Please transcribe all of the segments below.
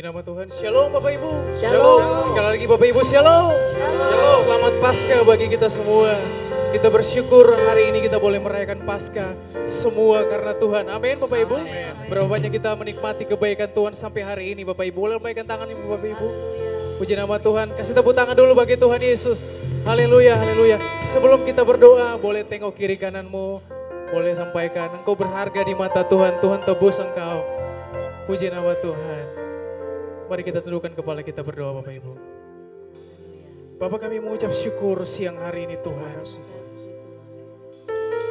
Puji nama Tuhan. Shalom Bapak Ibu. Shalom. Sekali lagi Bapak Ibu shalom. Shalom. Selamat Paskah bagi kita semua. Kita bersyukur hari ini kita boleh merayakan Paskah semua karena Tuhan. Amin Bapak Ibu. Amin. Berapa banyak kita menikmati kebaikan Tuhan sampai hari ini Bapak Ibu. Boleh lambaikan tangan Ibu Bapak Ibu. Puji nama Tuhan. Kasih tepuk tangan dulu bagi Tuhan Yesus. Haleluya, haleluya. Sebelum kita berdoa, boleh tengok kiri kananmu. Boleh sampaikan, engkau berharga di mata Tuhan. Tuhan tebus engkau. Puji nama Tuhan. Mari kita tundukkan kepala kita berdoa Bapak Ibu. Bapak kami mengucap syukur siang hari ini Tuhan.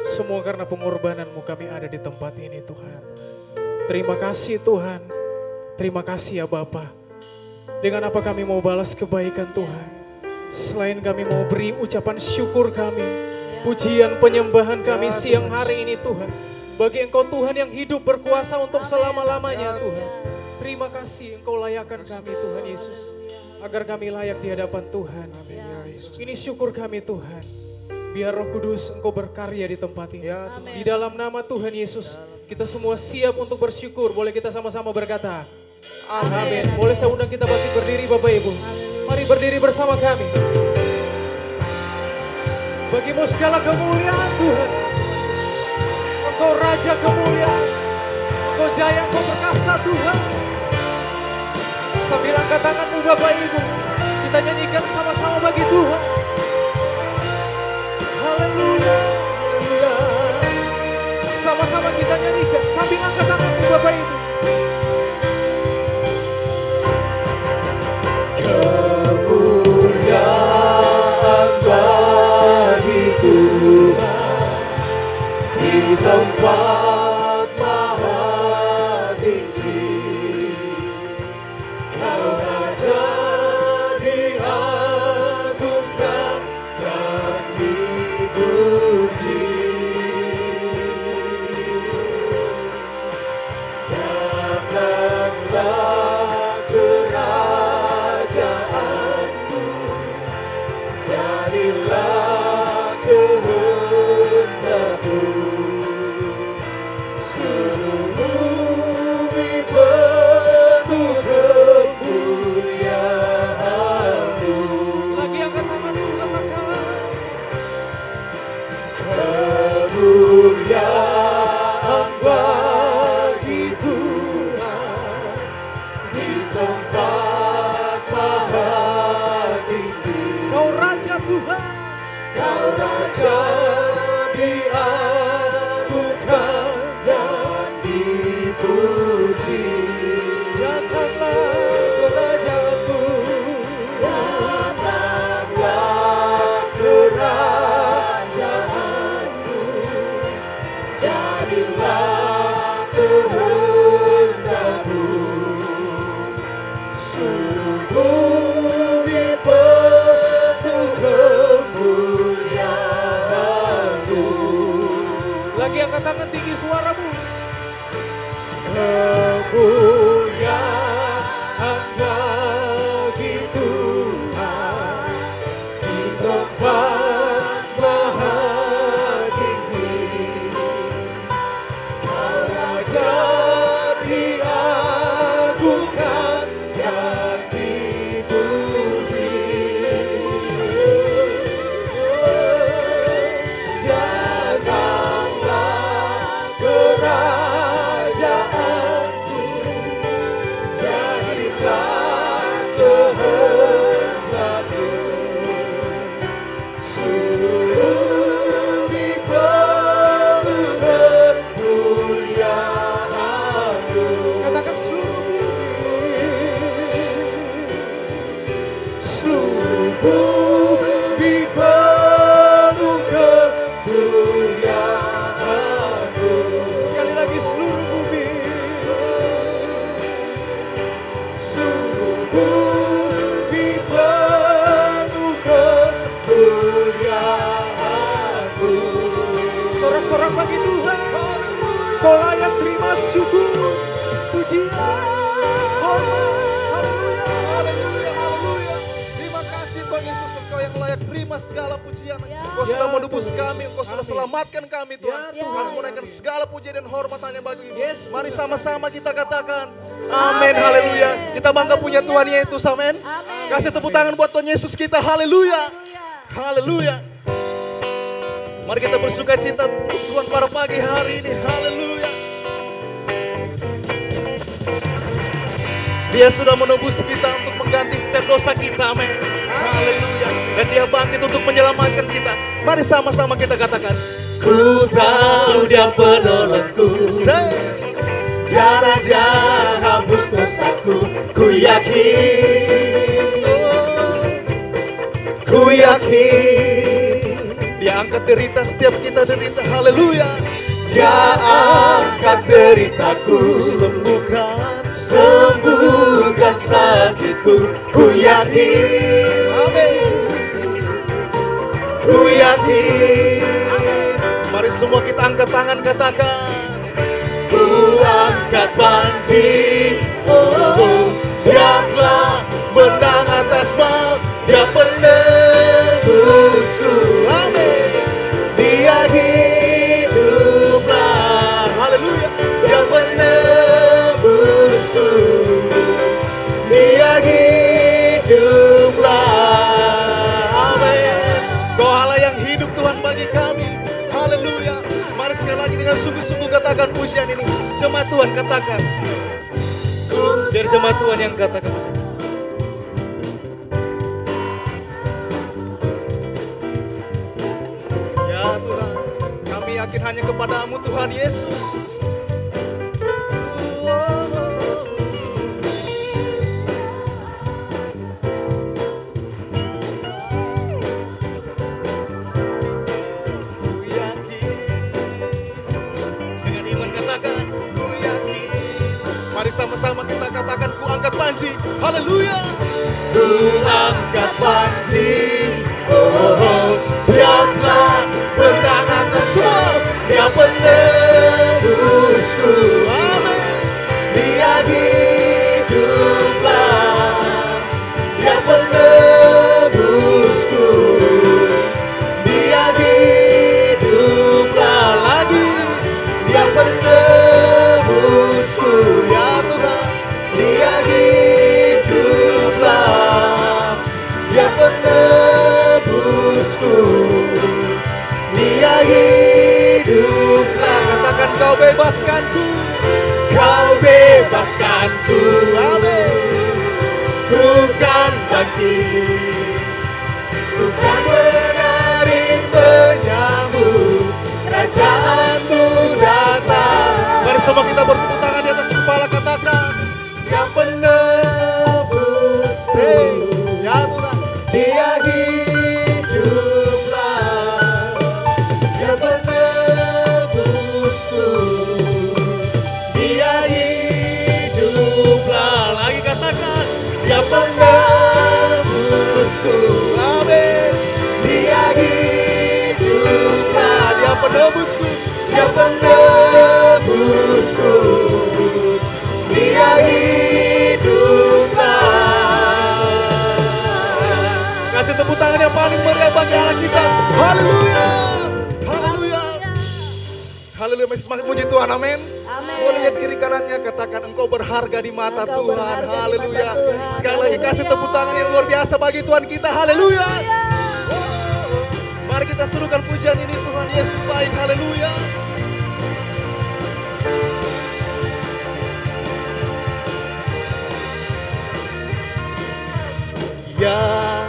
Semua karena pengorbananmu kami ada di tempat ini Tuhan. Terima kasih Tuhan. Terima kasih ya Bapa. Dengan apa kami mau balas kebaikan Tuhan. Selain kami mau beri ucapan syukur kami. Pujian penyembahan kami siang hari ini Tuhan. Bagi Engkau Tuhan yang hidup berkuasa untuk selama-lamanya Tuhan. Terima kasih Engkau layakkan kami Tuhan Yesus. Agar kami layak di hadapan Tuhan. Ini syukur kami Tuhan. Biar Roh Kudus Engkau berkarya di tempat ini. Di dalam nama Tuhan Yesus. Kita semua siap untuk bersyukur. Boleh kita sama-sama berkata. Amin. Boleh saya undang kita bangkit berdiri Bapak Ibu. Mari berdiri bersama kami. Bagimu segala kemuliaan Tuhan. Engkau Raja kemuliaan. Engkau jaya, Engkau perkasa Tuhan. Sambil angkat tanganmu Bapak Ibu. Kita nyanyikan sama-sama bagi Tuhan. Haleluya, haleluya. Sama-sama kita nyanyikan sambil angkat tanganmu Bapak Ibu. Kemuliaan bagi Tuhan di tempat maha tinggi. Kau Raja diagungkan dan dipuji. Datanglah kerajaanmu, jadilah kehendakmu. Seluruh bumi penuh kemuliaan-Mu. Lagi angkat tanganmu katakan. Kemuliaan bagi Tuhan di tempat maha tinggi. Kau Raja Tuhan. Kau Raja diagungkan dan dipuji. Datanglah kerajaanmu. Datanglah kerajaanmu, jadilah kehendakmu. Seluruh bumi penuh kemuliaan-Mu. Lagi angkat tangan tinggi suaramu. Kemuliaan bagi Tuhan di tempat maha tinggi. Kau Raja diagungkan dan dipuji. Datanglah kerajaanmu, jadilah kehendakmu. Seluruh bumi penuh kemuliaan-Mu. Katakan seluruh Seluruh bumi penuh kemuliaan-Mu. sekali lagi seluruh bumi. Seluruh bumi penuh kemuliaan-Mu. Sorak-sorak bagi Tuhan. Kau layak terima syukur, pujian, hormat. Haleluya. Haleluya, haleluya. Terima kasih Tuhan Yesus, Engkau yang layak terima segala pujian. Engkau sudah menebus kami, Engkau sudah selamatkan kami Tuhan. Kami menaikkan segala pujian dan hormat hanya bagi-Mu. Mari sama-sama kita katakan, amin, haleluya. Kita bangga punya Tuhan Yesus, amin. Kasih tepuk tangan buat Tuhan Yesus kita, haleluya. Haleluya. Mari kita bersuka cita untuk Tuhan pada pagi hari ini, haleluya. Dia sudah menebus kita untuk mengganti setiap dosa kita, amin. Haleluya. Dan Dia bangkit untuk menyelamatkan kita. Mari sama-sama kita katakan, ku tahu Dia penolongku. Dia Raja hapus dosaku. Ku yakin, ku yakin. Dia angkat derita setiap kita derita, haleluya. Dia angkat deritaku, sembuhkan sakitku. Ku yakin, amin. Ku yakin. Mari semua kita angkat tangan, katakan, ku angkat panji, Dia telah menang atas maut, Dia penebusku, amin. Dia hiduplah, haleluya. Dia penebusku, Dia hiduplah, amin. Kau Allah yang hidup Tuhan bagi kami, haleluya. Mari sekali lagi dengan sungguh-sungguh katakan pujian ini. Jemaat Tuhan katakan, biar jemaat Tuhan yang katakan pujian. Ya Tuhan, kami yakin hanya kepadamu Tuhan Yesus. Ku yakin, dengan iman katakan, ku yakin. Mari sama-sama kita katakan, ku angkat panji, haleluya. Ku angkat panji, Dia telah menang atas semua, Dia penebusku, amin. Dia hiduplah, Dia penebusku, Dia hiduplah lagi, Dia penebusku, ya Tuhan. Dia hiduplah, Dia penebusku, Dia hiduplah. Katakan, kau bebaskanku, kau bebaskanku, amin. Bukan bangkit, bukan menari menyambut kerajaanmu datang. Mari semua kita bertepuk tangan di atas kepala, katakan, Dia penebus, ya Tuhan. Dia hiduplah, Dia penebusku, Dia hiduplah. Lagi katakan, Dia penebusku, amin. Dia hiduplah, Dia penebusku, Dia penebusku, Dia hiduplah. Kasih tepuk tangan yang paling meriah bagi Allah kita. Haleluya, haleluya, haleluya. Masih semangat muji Tuhan, amin. Boleh lihat kiri kanannya, katakan, engkau berharga di mata Tuhan, haleluya. Sekali lagi kasih tepuk tangan yang luar biasa bagi Tuhan kita, haleluya. Mari kita serukan pujian ini, Tuhan Yesus baik, haleluya. Yang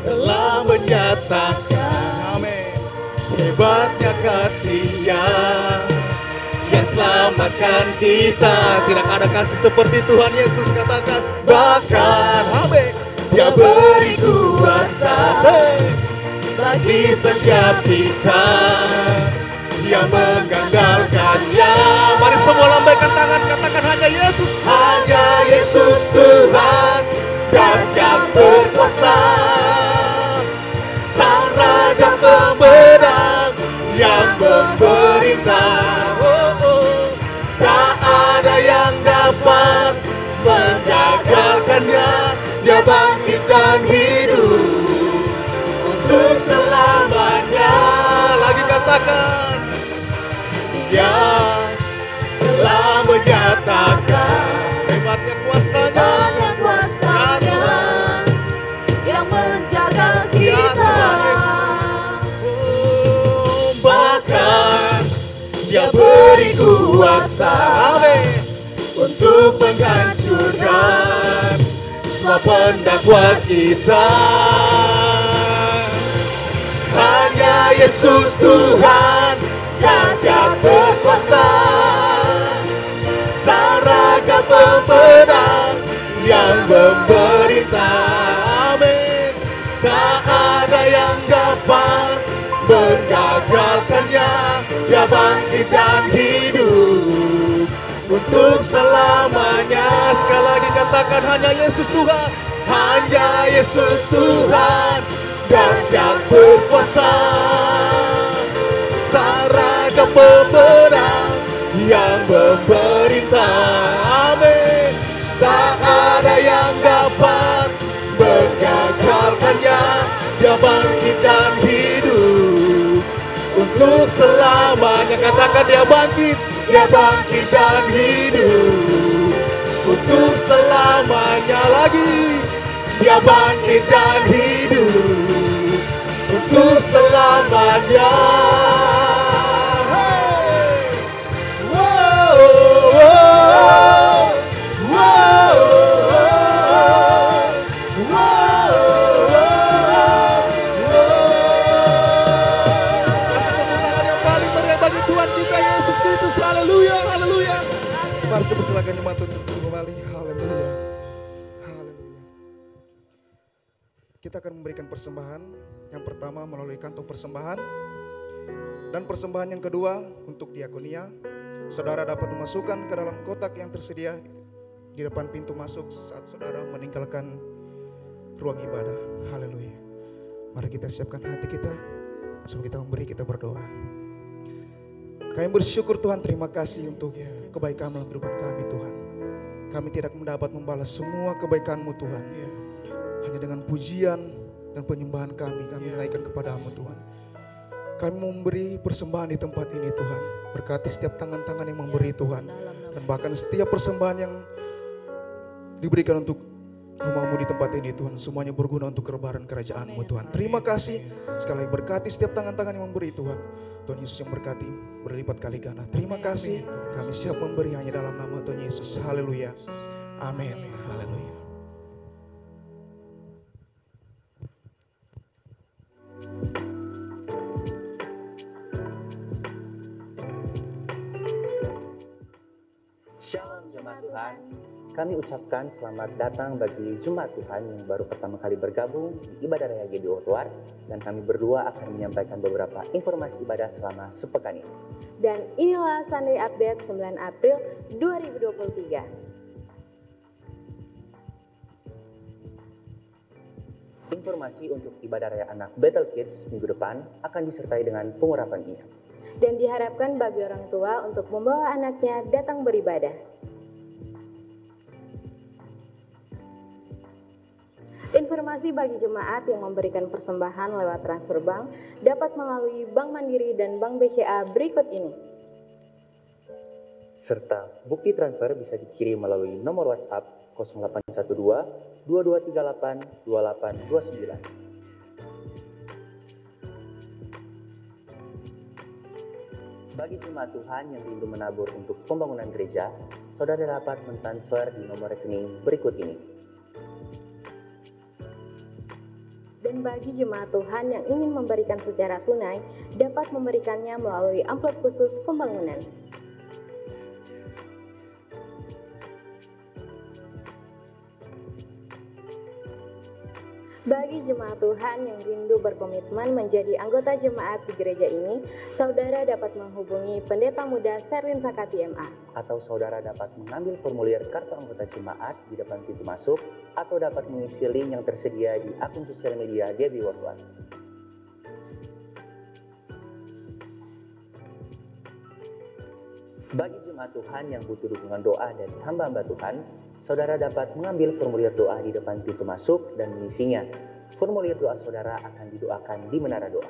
telah menyatakan, amin, hebatnya kasih-Nya yang selamatkan kita. Tidak ada kasih seperti Tuhan Yesus, katakan, bahkan, amin, Dia beri kuasa bagi setiap kita yang mengandalkannya. Mari semua lambaikan tangan, katakan, hanya Yesus, hanya Yesus Tuhan, dahsyat berkuasa, Sang Raja pemenang yang memerintah. Tak ada yang dapat mengagalkannya. Dia bangkit dan hidup untuk katakan, Dia telah menyatakan hebatnya kuasanya, Tuhan yang menjaga kita. Oh, bahkan Dia beri kuasa, amin, untuk menghancurkan semua pendakwa kita. Hanya Yesus Tuhan, dahsyat berkuasa, Saraka pemenang yang memerintah. Amin. Tak ada yang dapat menggagalkannya. Dia bangkit dan hidup untuk selamanya. Sekali lagi katakan, hanya Yesus Tuhan, hanya Yesus Tuhan, dahsyat berkuasa, Saraka pemenang yang memerintah. Amin. Tak ada yang dapat menggagalkannya. Dia bangkit dan hidup untuk selamanya. Katakan, dia bangkit dan hidup untuk selamanya. Lagi, dia bangkit dan hidup untuk selamanya. Mari kita persilakan jemaat untuk kembali. Haleluya. Haleluya. Kita akan memberikan persembahan. Yang pertama melalui kantong persembahan. Dan persembahan yang kedua untuk diakonia. Saudara dapat memasukkan ke dalam kotak yang tersedia di depan pintu masuk saat saudara meninggalkan ruang ibadah. Haleluya. Mari kita siapkan hati kita. Sebelum kita memberi, kita berdoa. Kami bersyukur Tuhan, terima kasih untuk kebaikan dalam kehidupan kami Tuhan. Kami tidak mendapat membalas semua kebaikan-Mu Tuhan. Hanya dengan pujian dan penyembahan kami menaikkan kepadamu Tuhan. Kami memberi persembahan di tempat ini Tuhan. Berkati setiap tangan-tangan yang memberi Tuhan. Dan bahkan setiap persembahan yang diberikan untuk rumah-Mu di tempat ini Tuhan. Semuanya berguna untuk kerebahan kerajaan-Mu Tuhan. Terima kasih. Sekali lagi berkati setiap tangan-tangan yang memberi Tuhan. Tuhan Yesus yang berkati berlipat kali ganda. Terima kasih. Kami siap memberi hanya dalam nama Tuhan Yesus. Haleluya. Amin. Haleluya. Shalom jemaat Tuhan. Kami ucapkan selamat datang bagi jemaat Tuhan yang baru pertama kali bergabung di ibadah raya GBO Tuar, dan kami berdua akan menyampaikan beberapa informasi ibadah selama sepekan ini. Dan inilah Sunday Update 9 April 2023. Informasi untuk ibadah raya anak Battle Kids minggu depan akan disertai dengan pengurapan ingat. Dan diharapkan bagi orang tua untuk membawa anaknya datang beribadah. Informasi bagi jemaat yang memberikan persembahan lewat transfer bank dapat melalui Bank Mandiri dan Bank BCA berikut ini. Serta bukti transfer bisa dikirim melalui nomor WhatsApp 0812 2238 2829. Bagi jemaat Tuhan yang rindu menabur untuk pembangunan gereja, saudara dapat mentransfer di nomor rekening berikut ini. Dan bagi jemaat Tuhan yang ingin memberikan secara tunai, dapat memberikannya melalui amplop khusus pembangunan. Bagi jemaat Tuhan yang rindu berkomitmen menjadi anggota jemaat di gereja ini, saudara dapat menghubungi Pendeta Muda Serlin Sakati MA. Atau saudara dapat mengambil formulir kartu anggota jemaat di depan pintu masuk, atau dapat mengisi link yang tersedia di akun sosial media GBO Tuar. Bagi jemaat Tuhan yang butuh dukungan doa dari hamba-hamba Tuhan, saudara dapat mengambil formulir doa di depan pintu masuk dan mengisinya. Formulir doa saudara akan didoakan di menara doa.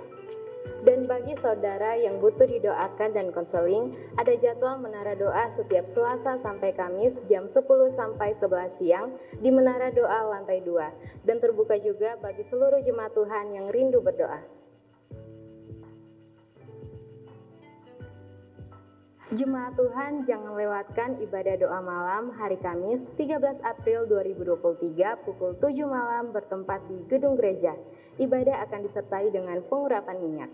Dan bagi saudara yang butuh didoakan dan konseling, ada jadwal Menara Doa setiap Selasa sampai Kamis jam 10 sampai 11 siang di Menara Doa lantai 2 dan terbuka juga bagi seluruh jemaat Tuhan yang rindu berdoa. Jemaat Tuhan, jangan lewatkan ibadah doa malam hari Kamis 13 April 2023 pukul 7 malam bertempat di gedung gereja. Ibadah akan disertai dengan pengurapan minyak.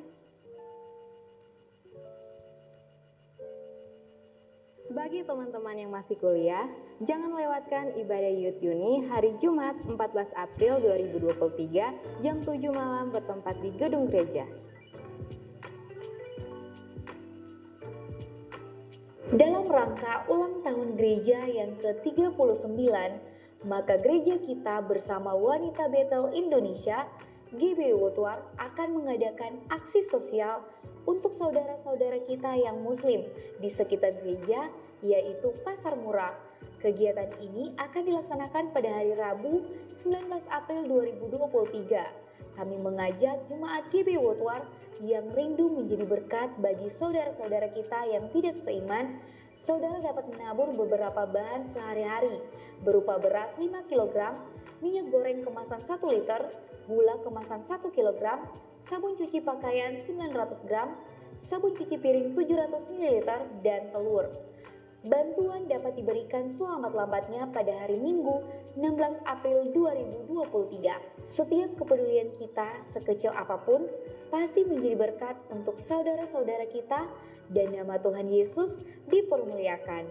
Bagi teman-teman yang masih kuliah, jangan lewatkan ibadah Youth Uni hari Jumat 14 April 2023 jam 7 malam bertempat di gedung gereja. Dalam rangka ulang tahun gereja yang ke-39, maka gereja kita bersama Wanita Betel Indonesia, GBI Wotuar, akan mengadakan aksi sosial untuk saudara-saudara kita yang muslim di sekitar gereja, yaitu Pasar Murah. Kegiatan ini akan dilaksanakan pada hari Rabu 19 April 2023. Kami mengajak jemaat GBI Wotuar yang rindu menjadi berkat bagi saudara-saudara kita yang tidak seiman. Saudara dapat menabur beberapa bahan sehari-hari berupa beras 5 kg, minyak goreng kemasan 1 liter, gula kemasan 1 kg, sabun cuci pakaian 900 gram, sabun cuci piring 700 ml, dan telur. Bantuan dapat diberikan selamat-lambatnya pada hari Minggu 16 April 2023. Setiap kepedulian kita sekecil apapun pasti menjadi berkat untuk saudara-saudara kita dan nama Tuhan Yesus dipermuliakan.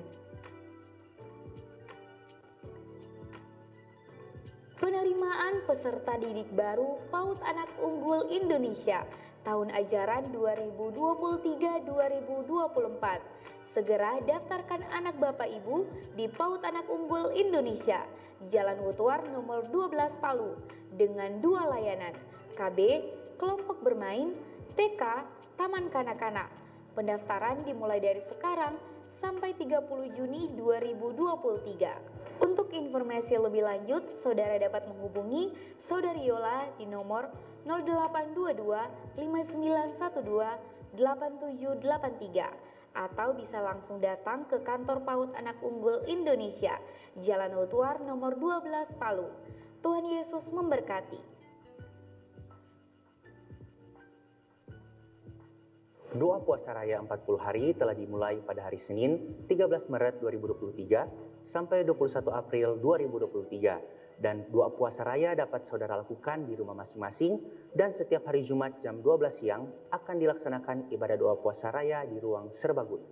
Penerimaan peserta didik baru PAUD Anak Unggul Indonesia tahun ajaran 2023-2024. Segera daftarkan anak Bapak Ibu di PAUD Anak Unggul Indonesia, Jalan Wotuar nomor 12 Palu, dengan 2 layanan, KB, kelompok bermain, TK, taman kanak-kanak. Pendaftaran dimulai dari sekarang sampai 30 Juni 2023. Untuk informasi lebih lanjut, saudara dapat menghubungi Saudari Yola di nomor 0822 5912 8783 atau bisa langsung datang ke kantor PAUD Anak Unggul Indonesia, Jalan Wotuar nomor 12 Palu. Tuhan Yesus memberkati. Doa puasa raya 40 hari telah dimulai pada hari Senin 13 Maret 2023 sampai 21 April 2023. Dan doa puasa raya dapat saudara lakukan di rumah masing-masing dan setiap hari Jumat jam 12 siang akan dilaksanakan ibadah doa puasa raya di ruang serbaguna.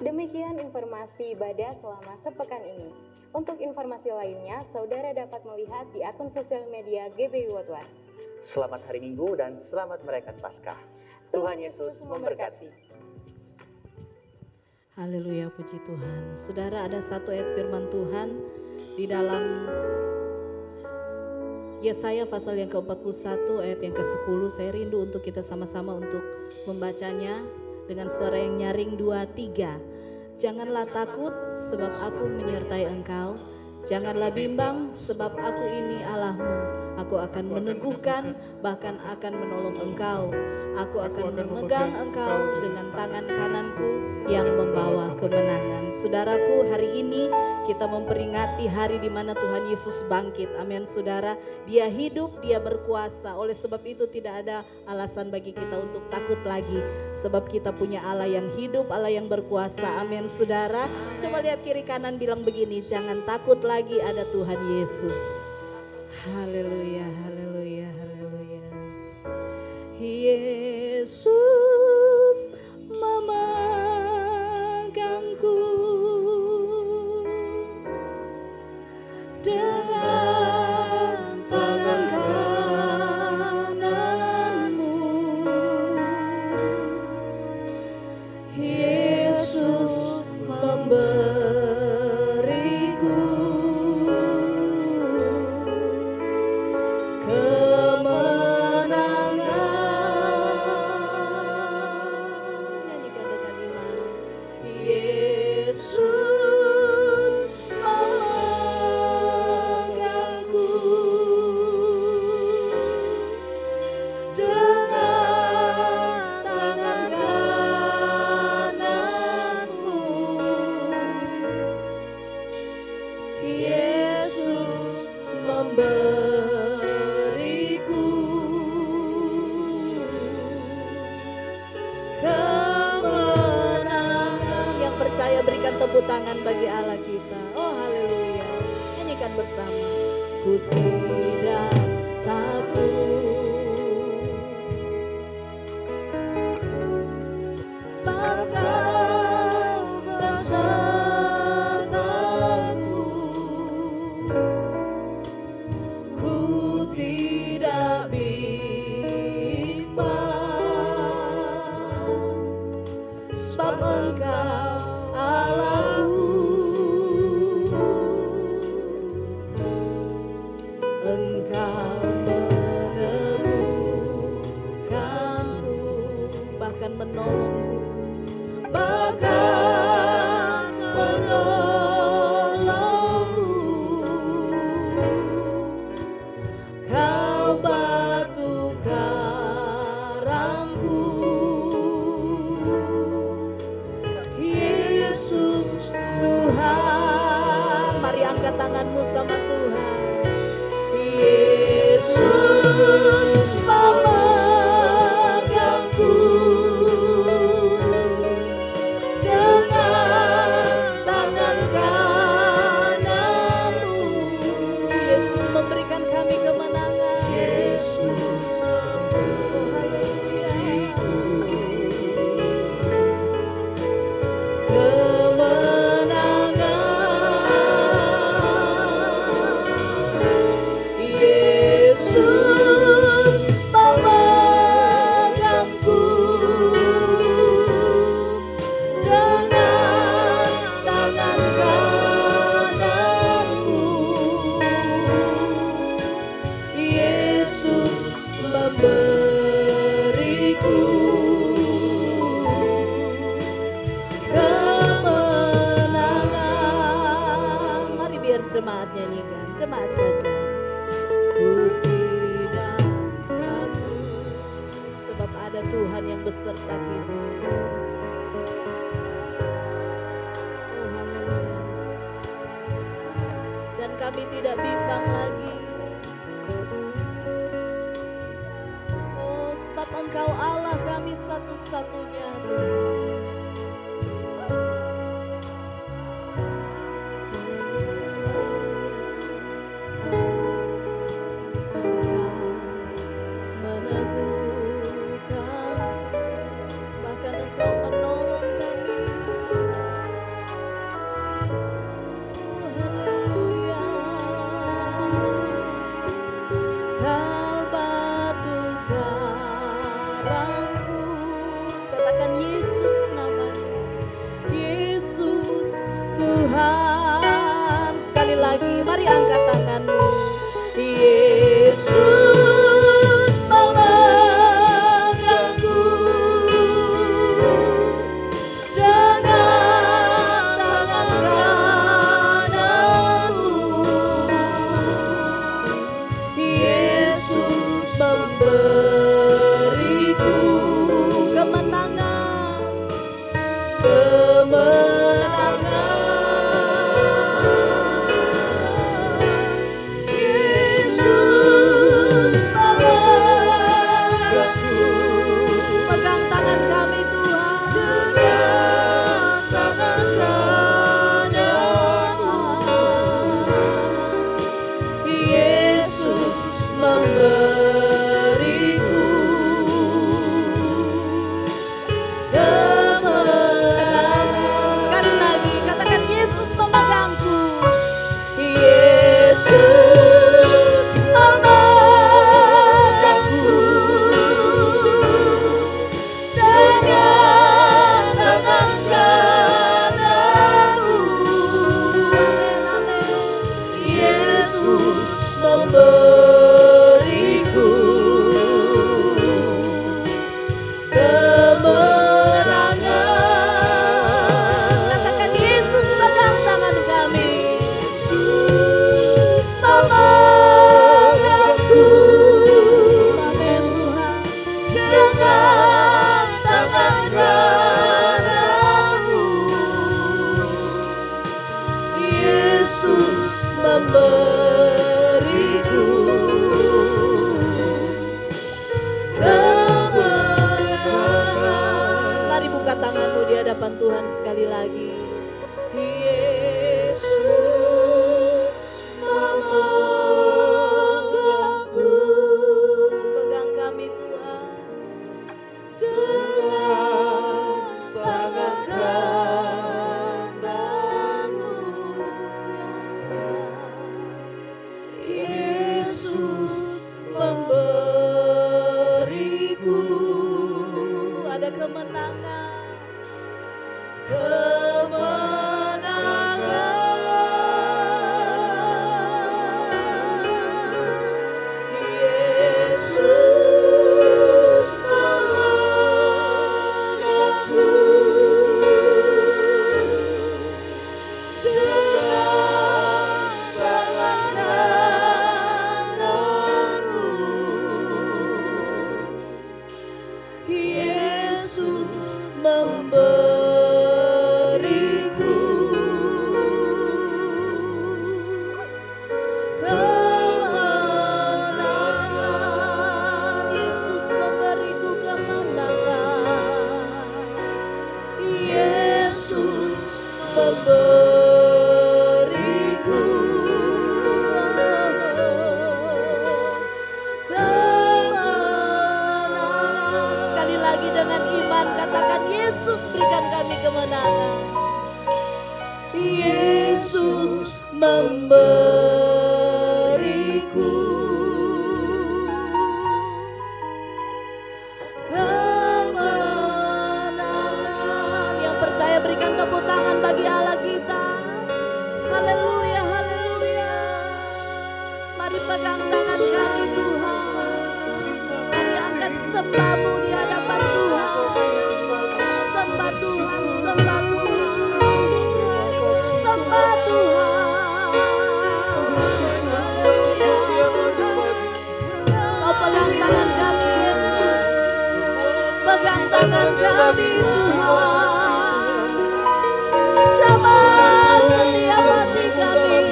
Demikian informasi ibadah selama sepekan ini. Untuk informasi lainnya, saudara dapat melihat di akun sosial media GBI Wotuar. Selamat hari Minggu dan selamat merayakan Paskah. Tuhan Yesus memberkati. Haleluya, puji Tuhan. Saudara, ada satu ayat firman Tuhan di dalam Yesaya pasal yang ke-41 ayat yang ke-10. Saya rindu untuk kita sama-sama untuk membacanya dengan suara yang nyaring 2, 3. Janganlah takut sebab aku menyertai engkau. Janganlah bimbang sebab aku ini Allahmu. Aku akan meneguhkan, bahkan akan menolong engkau. Aku akan memegang engkau dengan tangan kananku yang membawa kemenangan. Saudaraku, hari ini kita memperingati hari di mana Tuhan Yesus bangkit. Amin, saudara. Dia hidup, dia berkuasa. Oleh sebab itu tidak ada alasan bagi kita untuk takut lagi. Sebab kita punya Allah yang hidup, Allah yang berkuasa. Amin, saudara. Coba lihat kiri kanan, bilang begini, jangan takut lagi, ada Tuhan Yesus. Haleluya, haleluya, haleluya. Yesus memegangku dengan tangan kananmu. Yesus memberiku kemenangan. Yesus Yesus memberiku kemenangan. Yang percaya berikan tepuk tangan bagi Allah kita. Oh haleluya. Nyanyikan bersama. Ku tidak takut, sebab Kau besertaku. Ku tidak bimbang, sebab Engkau Allahku. Engkau meneguhkanku, bahkan menolongku, bahkan menolongku. Kau batu karangku, Yesus Tuhan. Mari angkat tanganmu sama Tuhan. Yesus memegangku dengan tangan kananmu. Yesus memberikan kami kemenangan. Yesus memberiku kemenangan. Mari biar jemaat nyanyikan, jemaat saja. Ku tidak takut, sebab ada Tuhan yang beserta kita. Oh haleluya Yesus. Dan kami tidak bimbang lagi. Sebab Engkau Allah kami satu-satunya Tuhan. Engkau meneguhkan, bahkan Engkau menolong kami Tuhan. Oh haleluya. Kau batu karangku. Katakan Yesus namanya. Yesus Tuhan. Sekali lagi mari angkat tanganmu. Yesus memegangku dengan tangan kananmu. Yesus memberiku kemenangan, kemenangan. memberiku kemenangan. Mari buka tanganmu di hadapan Tuhan sekali lagi. Yesus memegangku. Pegang kami Tuhan dengan tangan kananmu ya Tuhan. Yesus memberiku ada kemenangan, Yesus menangku dengan tangan kananmu. Yesus memberiku kemenangan. Yesus memberiku kemenangan. Yesus memberiku kemenangan. Sekali lagi dengan iman katakan, Yesus berikan kami kemenangan. Yesus memberiku kemenangan. Yang percaya berikan tepuk tangan bagi Allah kita. Haleluya, haleluya. Mari pegang tangan kami Tuhan. Mari angkat sembahmu di hadapan Tuhan. Sembah Tuhan, sembah Tuhan, sembah Tuhan. Kau pegang tangan kami Yesus, pegang tangan kami Tuhan. Jamah setiap hati kami.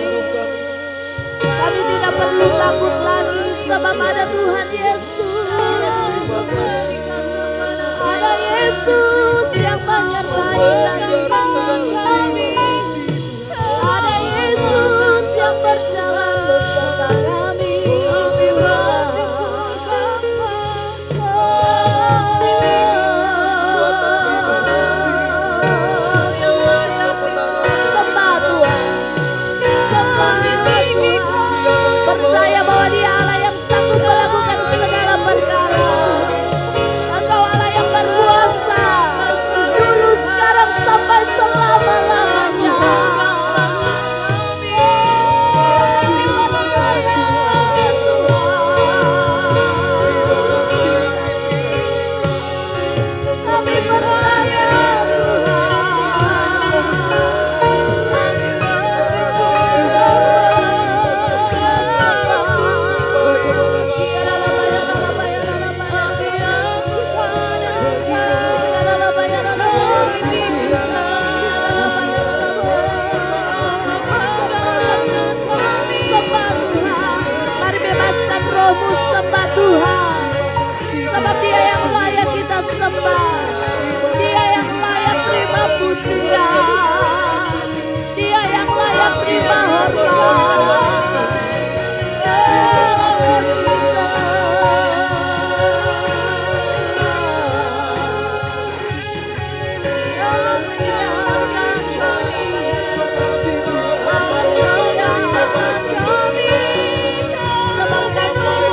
Kami tidak perlu takut lagi sebab ada Tuhan Yesus. Ada Yesus yang menyertai kami. Ada Yesus yang berjalan bersama kami. Sembah Tuhan, sembah Tuhan. Percaya bahwa Dia Allah yang sanggup melakukan segala perkara. Engkau Allah yang berkuasa, dulu, sekarang, sampai selama-lamanya. Kami percaya Mari bebaskan rohmu, sembah Tuhan. Sebab Dia yang layak kita sembah. Dia yang layak terima pujian. Dia yang layak terima hormat. Sebab kasih-Mu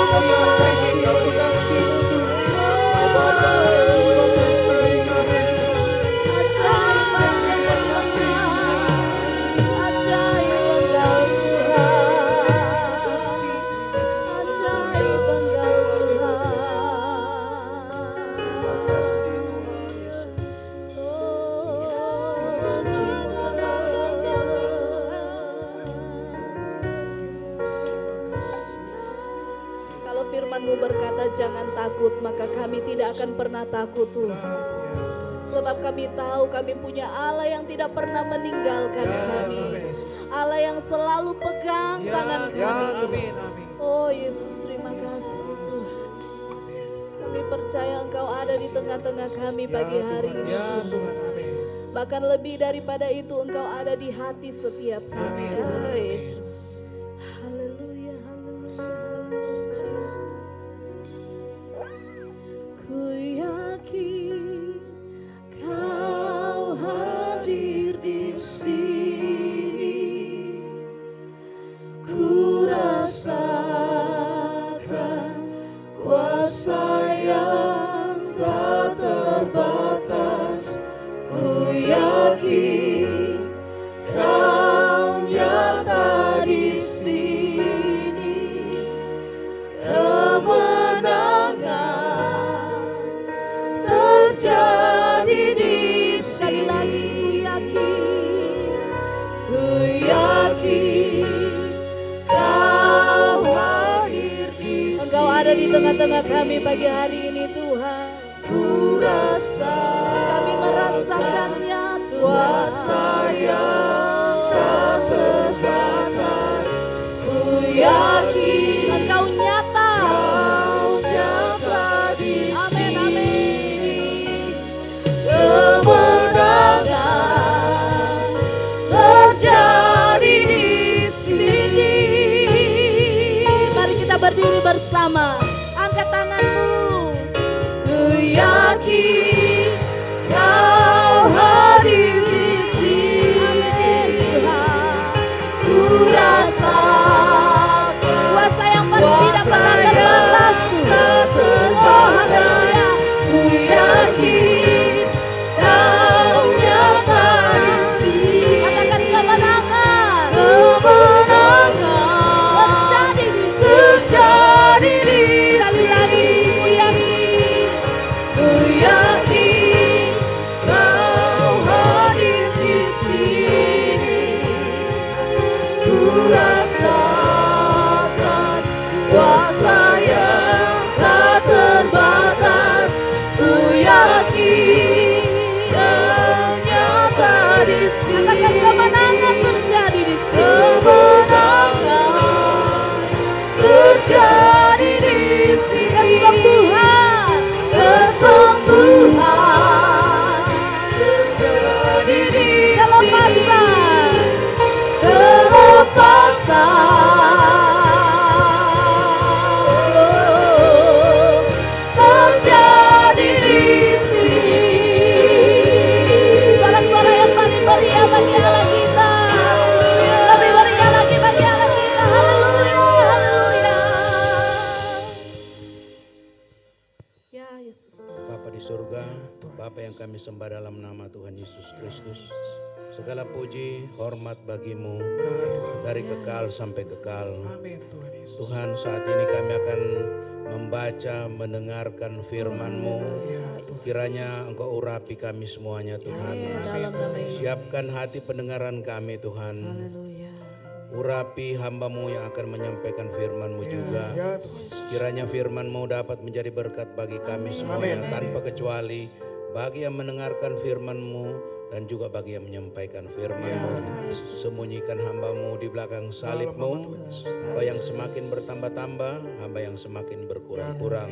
firman-Mu berkata jangan takut, maka kami tidak akan pernah takut Tuhan. Sebab kami tahu kami punya Allah yang tidak pernah meninggalkan kami. Allah yang selalu pegang tangan kami. Amin, amin. Oh Yesus, terima kasih Tuhan. Kami percaya Engkau ada di tengah-tengah kami pagi hari ini. Ya Tuhan, amin. Bahkan lebih daripada itu Engkau ada di hati setiap kami. Ya Yesus. Haleluya, haleluya, Yesus. Ku yakin Kau hadir di sini. Ku rasakan kuasa yang tak terbatas. Ku yakin Kau nyata di sini. Kemenangan terjadi di sini. Ku yakin Kau hadir di sini. Engkau ada di tengah-tengah kami pagi hari ini Tuhan. Ku rasa, kami merasakannya Tuhan. Kuasa yang tak terbatas. Ku yakin Engkau nyata. Kau nyata di sini. Amin, amin. Kemenangan terjadi di sini. Mari kita berdiri bersama. Angkat tanganmu. Ku yakin Kau hadir di sini. Ku rasa kuasa yang tidak pernah terbatas. Oh haleluya. Ku yakin Kau nyata di sini. Katakan kemenangan. Kemenangan terjadi di sini. Sekali lagi ku yakin. Ku yakin Kau hadir di sini. Ku rasakan kuasa yang tak terbatas. Ku yakin Kau nyata di sini. Katakan kemenangan terjadi di sini. Kemenangan terjadi di sini. Kesembuhan terjadi di sini. Terjadi di sini. Suara-suara yang paling meriah bagi Allah kita. Lebih meriah lagi bagi Allah kita. Haleluya, haleluya. Ya Yesus. Bapa di surga, Bapa yang kami sembah dalam nama Tuhan Yesus Kristus. Segala puji, hormat bagimu dari kekal sampai kekal. Amin Tuhan Yesus. Tuhan, saat ini kami akan membaca, mendengarkan firman-Mu. Kiranya Engkau urapi kami semuanya Tuhan. Siapkan hati pendengaran kami Tuhan. Urapi hamba-Mu yang akan menyampaikan firman-Mu juga. Kiranya firman-Mu dapat menjadi berkat bagi kami semuanya tanpa kecuali. Bagi yang mendengarkan firman-Mu dan juga bagi yang menyampaikan firman-Mu. Sembunyikan hamba-Mu di belakang salib-Mu. Engkau yang semakin bertambah-tambah, hamba yang semakin berkurang-kurang.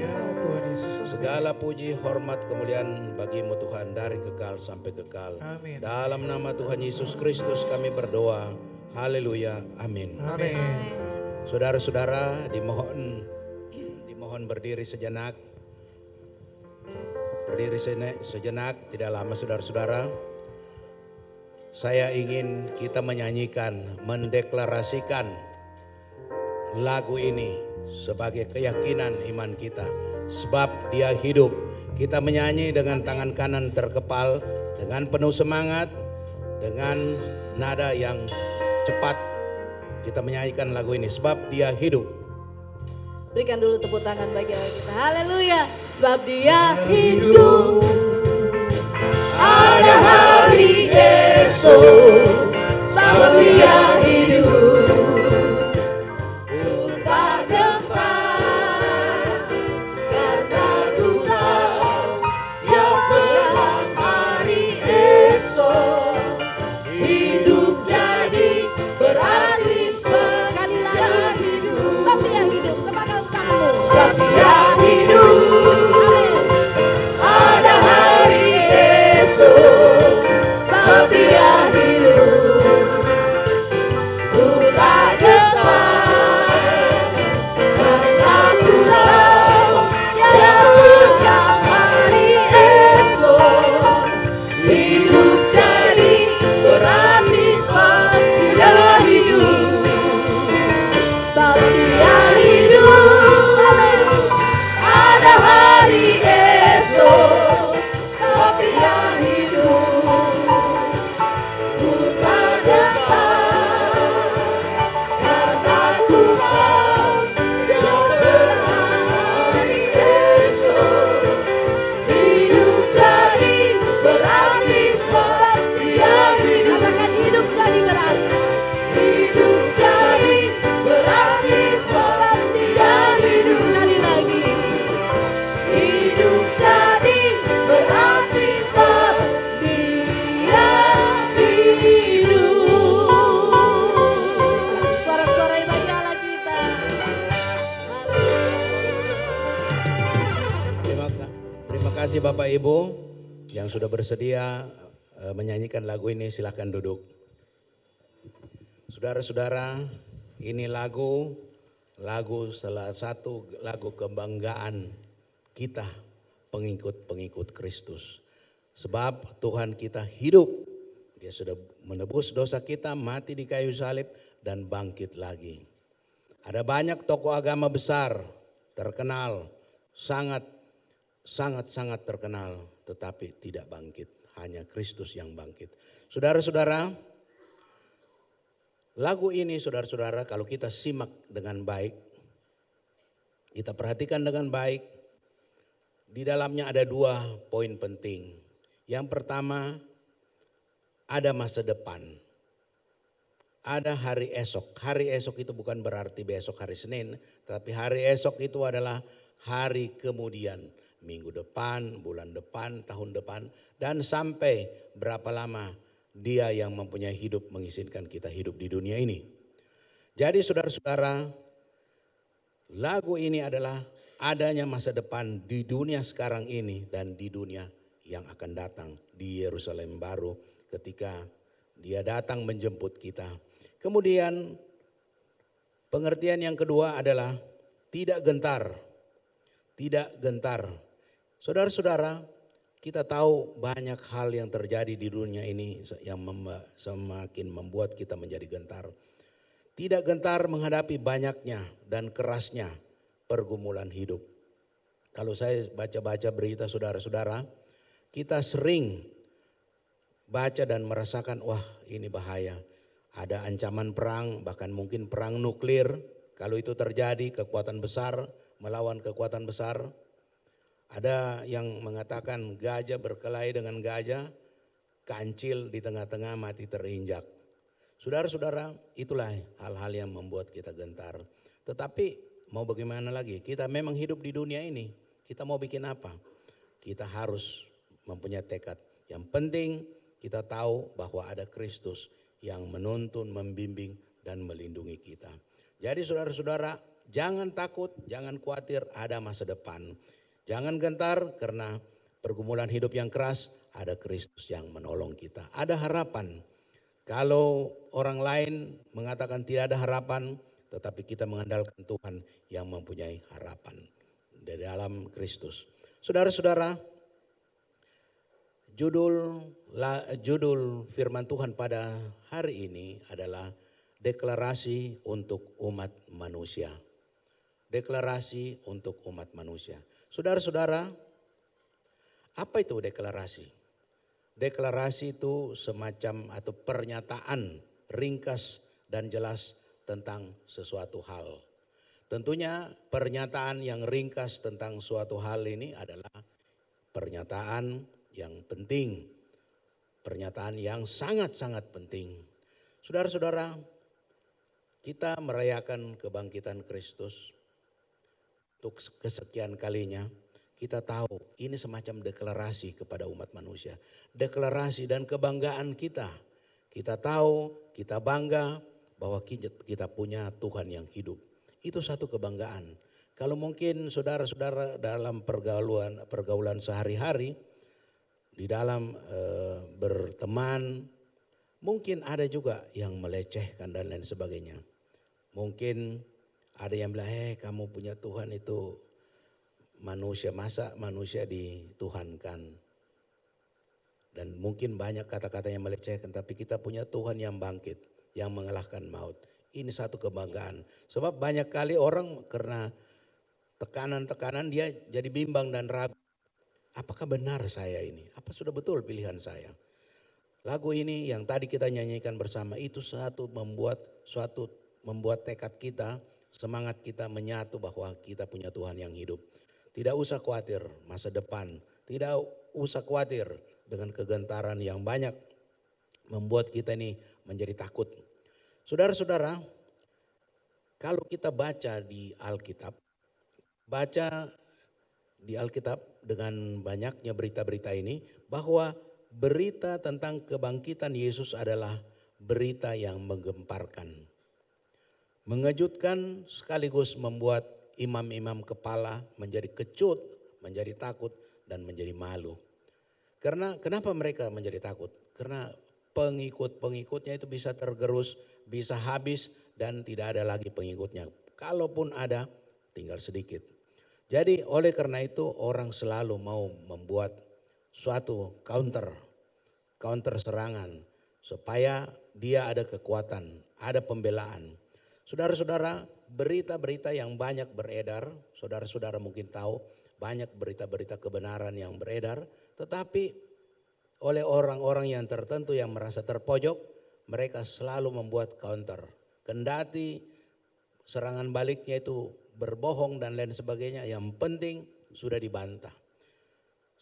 Segala puji, hormat, kemuliaan bagi-Mu Tuhan dari kekal sampai kekal. Dalam nama Tuhan Yesus Kristus kami berdoa. Haleluya, amin. Amin. Saudara-saudara, dimohon berdiri sejenak. Berdiri sejenak, tidak lama saudara-saudara. Saya ingin kita menyanyikan, mendeklarasikan lagu ini sebagai keyakinan iman kita. Sebab Dia hidup. Kita menyanyi dengan tangan kanan terkepal, dengan penuh semangat, dengan nada yang cepat. Kita menyanyikan lagu ini, sebab Dia hidup. Berikan dulu tepuk tangan bagi Allah kita. Haleluya. Sebab Dia hidup. Ada hari esok. Sebab Dia hidup. Ku tak gentar. Karena ku tahu Dia menang hari esok. Hidup jadi kasih Bapak Ibu yang sudah bersedia menyanyikan lagu ini, silahkan duduk. Saudara-saudara, ini lagu salah satu lagu kebanggaan kita pengikut-pengikut Kristus. Sebab Tuhan kita hidup, Dia sudah menebus dosa kita, mati di kayu salib dan bangkit lagi. Ada banyak tokoh agama besar, terkenal, sangat terkenal, tetapi tidak bangkit. Hanya Kristus yang bangkit. Saudara-saudara, lagu ini saudara-saudara kalau kita simak dengan baik, kita perhatikan dengan baik, di dalamnya ada 2 poin penting. Yang pertama, ada masa depan. Ada hari esok. Hari esok itu bukan berarti besok hari Senin, tapi hari esok itu adalah hari kemudian. Minggu depan, bulan depan, tahun depan, dan sampai berapa lama Dia yang mempunyai hidup mengizinkan kita hidup di dunia ini. Jadi saudara-saudara, lagu ini adalah adanya masa depan di dunia sekarang ini dan di dunia yang akan datang di Yerusalem baru ketika Dia datang menjemput kita. Kemudian pengertian yang kedua adalah tidak gentar. Tidak gentar. Saudara-saudara, kita tahu banyak hal yang terjadi di dunia ini yang semakin membuat kita menjadi gentar. Tidak gentar menghadapi banyaknya dan kerasnya pergumulan hidup. Kalau saya baca-baca berita saudara-saudara, kita sering baca dan merasakan, wah ini bahaya. Ada ancaman perang, bahkan mungkin perang nuklir. Kalau itu terjadi, kekuatan besar melawan kekuatan besar. Ada yang mengatakan gajah berkelahi dengan gajah, kancil di tengah-tengah mati terinjak. Saudara-saudara, itulah hal-hal yang membuat kita gentar. Tetapi mau bagaimana lagi? Kita memang hidup di dunia ini. Kita mau bikin apa? Kita harus mempunyai tekad. Yang penting kita tahu bahwa ada Kristus yang menuntun, membimbing, dan melindungi kita. Jadi saudara-saudara, jangan takut, jangan khawatir, ada masa depan. Jangan gentar karena pergumulan hidup yang keras, ada Kristus yang menolong kita. Ada harapan. Kalau orang lain mengatakan tidak ada harapan, tetapi kita mengandalkan Tuhan yang mempunyai harapan di dalam Kristus. Saudara-saudara, judul firman Tuhan pada hari ini adalah deklarasi untuk umat manusia. Deklarasi untuk umat manusia. Saudara-saudara, apa itu deklarasi? Deklarasi itu semacam atau pernyataan ringkas dan jelas tentang sesuatu hal. Tentunya pernyataan yang ringkas tentang suatu hal ini adalah pernyataan yang penting. Pernyataan yang sangat-sangat penting. Saudara-saudara, kita merayakan kebangkitan Kristus. Untuk kesekian kalinya kita tahu ini semacam deklarasi kepada umat manusia. Deklarasi dan kebanggaan kita. Kita tahu, kita bangga bahwa kita punya Tuhan yang hidup. Itu satu kebanggaan. Kalau mungkin saudara-saudara dalam pergaulan sehari-hari, di dalam berteman, mungkin ada juga yang melecehkan dan lain sebagainya. Mungkin ada yang bilang, kamu punya Tuhan itu manusia, masa manusia dituhankan. Dan mungkin banyak kata-kata yang melecehkan, tapi kita punya Tuhan yang bangkit, yang mengalahkan maut. Ini satu kebanggaan. Sebab banyak kali orang karena tekanan-tekanan dia jadi bimbang dan ragu. Apakah benar saya ini? Apa sudah betul pilihan saya? Lagu ini yang tadi kita nyanyikan bersama itu membuat tekad kita, semangat kita menyatu bahwa kita punya Tuhan yang hidup. Tidak usah khawatir masa depan. Tidak usah khawatir dengan kegentaran yang banyak membuat kita ini menjadi takut. Saudara-saudara, kalau kita baca di Alkitab dengan banyaknya berita-berita ini, bahwa berita tentang kebangkitan Yesus adalah berita yang menggemparkan. Mengejutkan sekaligus membuat imam-imam kepala menjadi kecut, menjadi takut dan menjadi malu. Karena kenapa mereka menjadi takut? Karena pengikut-pengikutnya itu bisa tergerus, bisa habis dan tidak ada lagi pengikutnya. Kalaupun ada, tinggal sedikit. Jadi oleh karena itu orang selalu mau membuat suatu counter serangan supaya dia ada kekuatan, ada pembelaan. Saudara-saudara, berita-berita yang banyak beredar, saudara-saudara mungkin tahu banyak berita-berita kebenaran yang beredar, tetapi oleh orang-orang yang tertentu yang merasa terpojok, mereka selalu membuat counter. Kendati serangan baliknya itu berbohong dan lain sebagainya, yang penting sudah dibantah.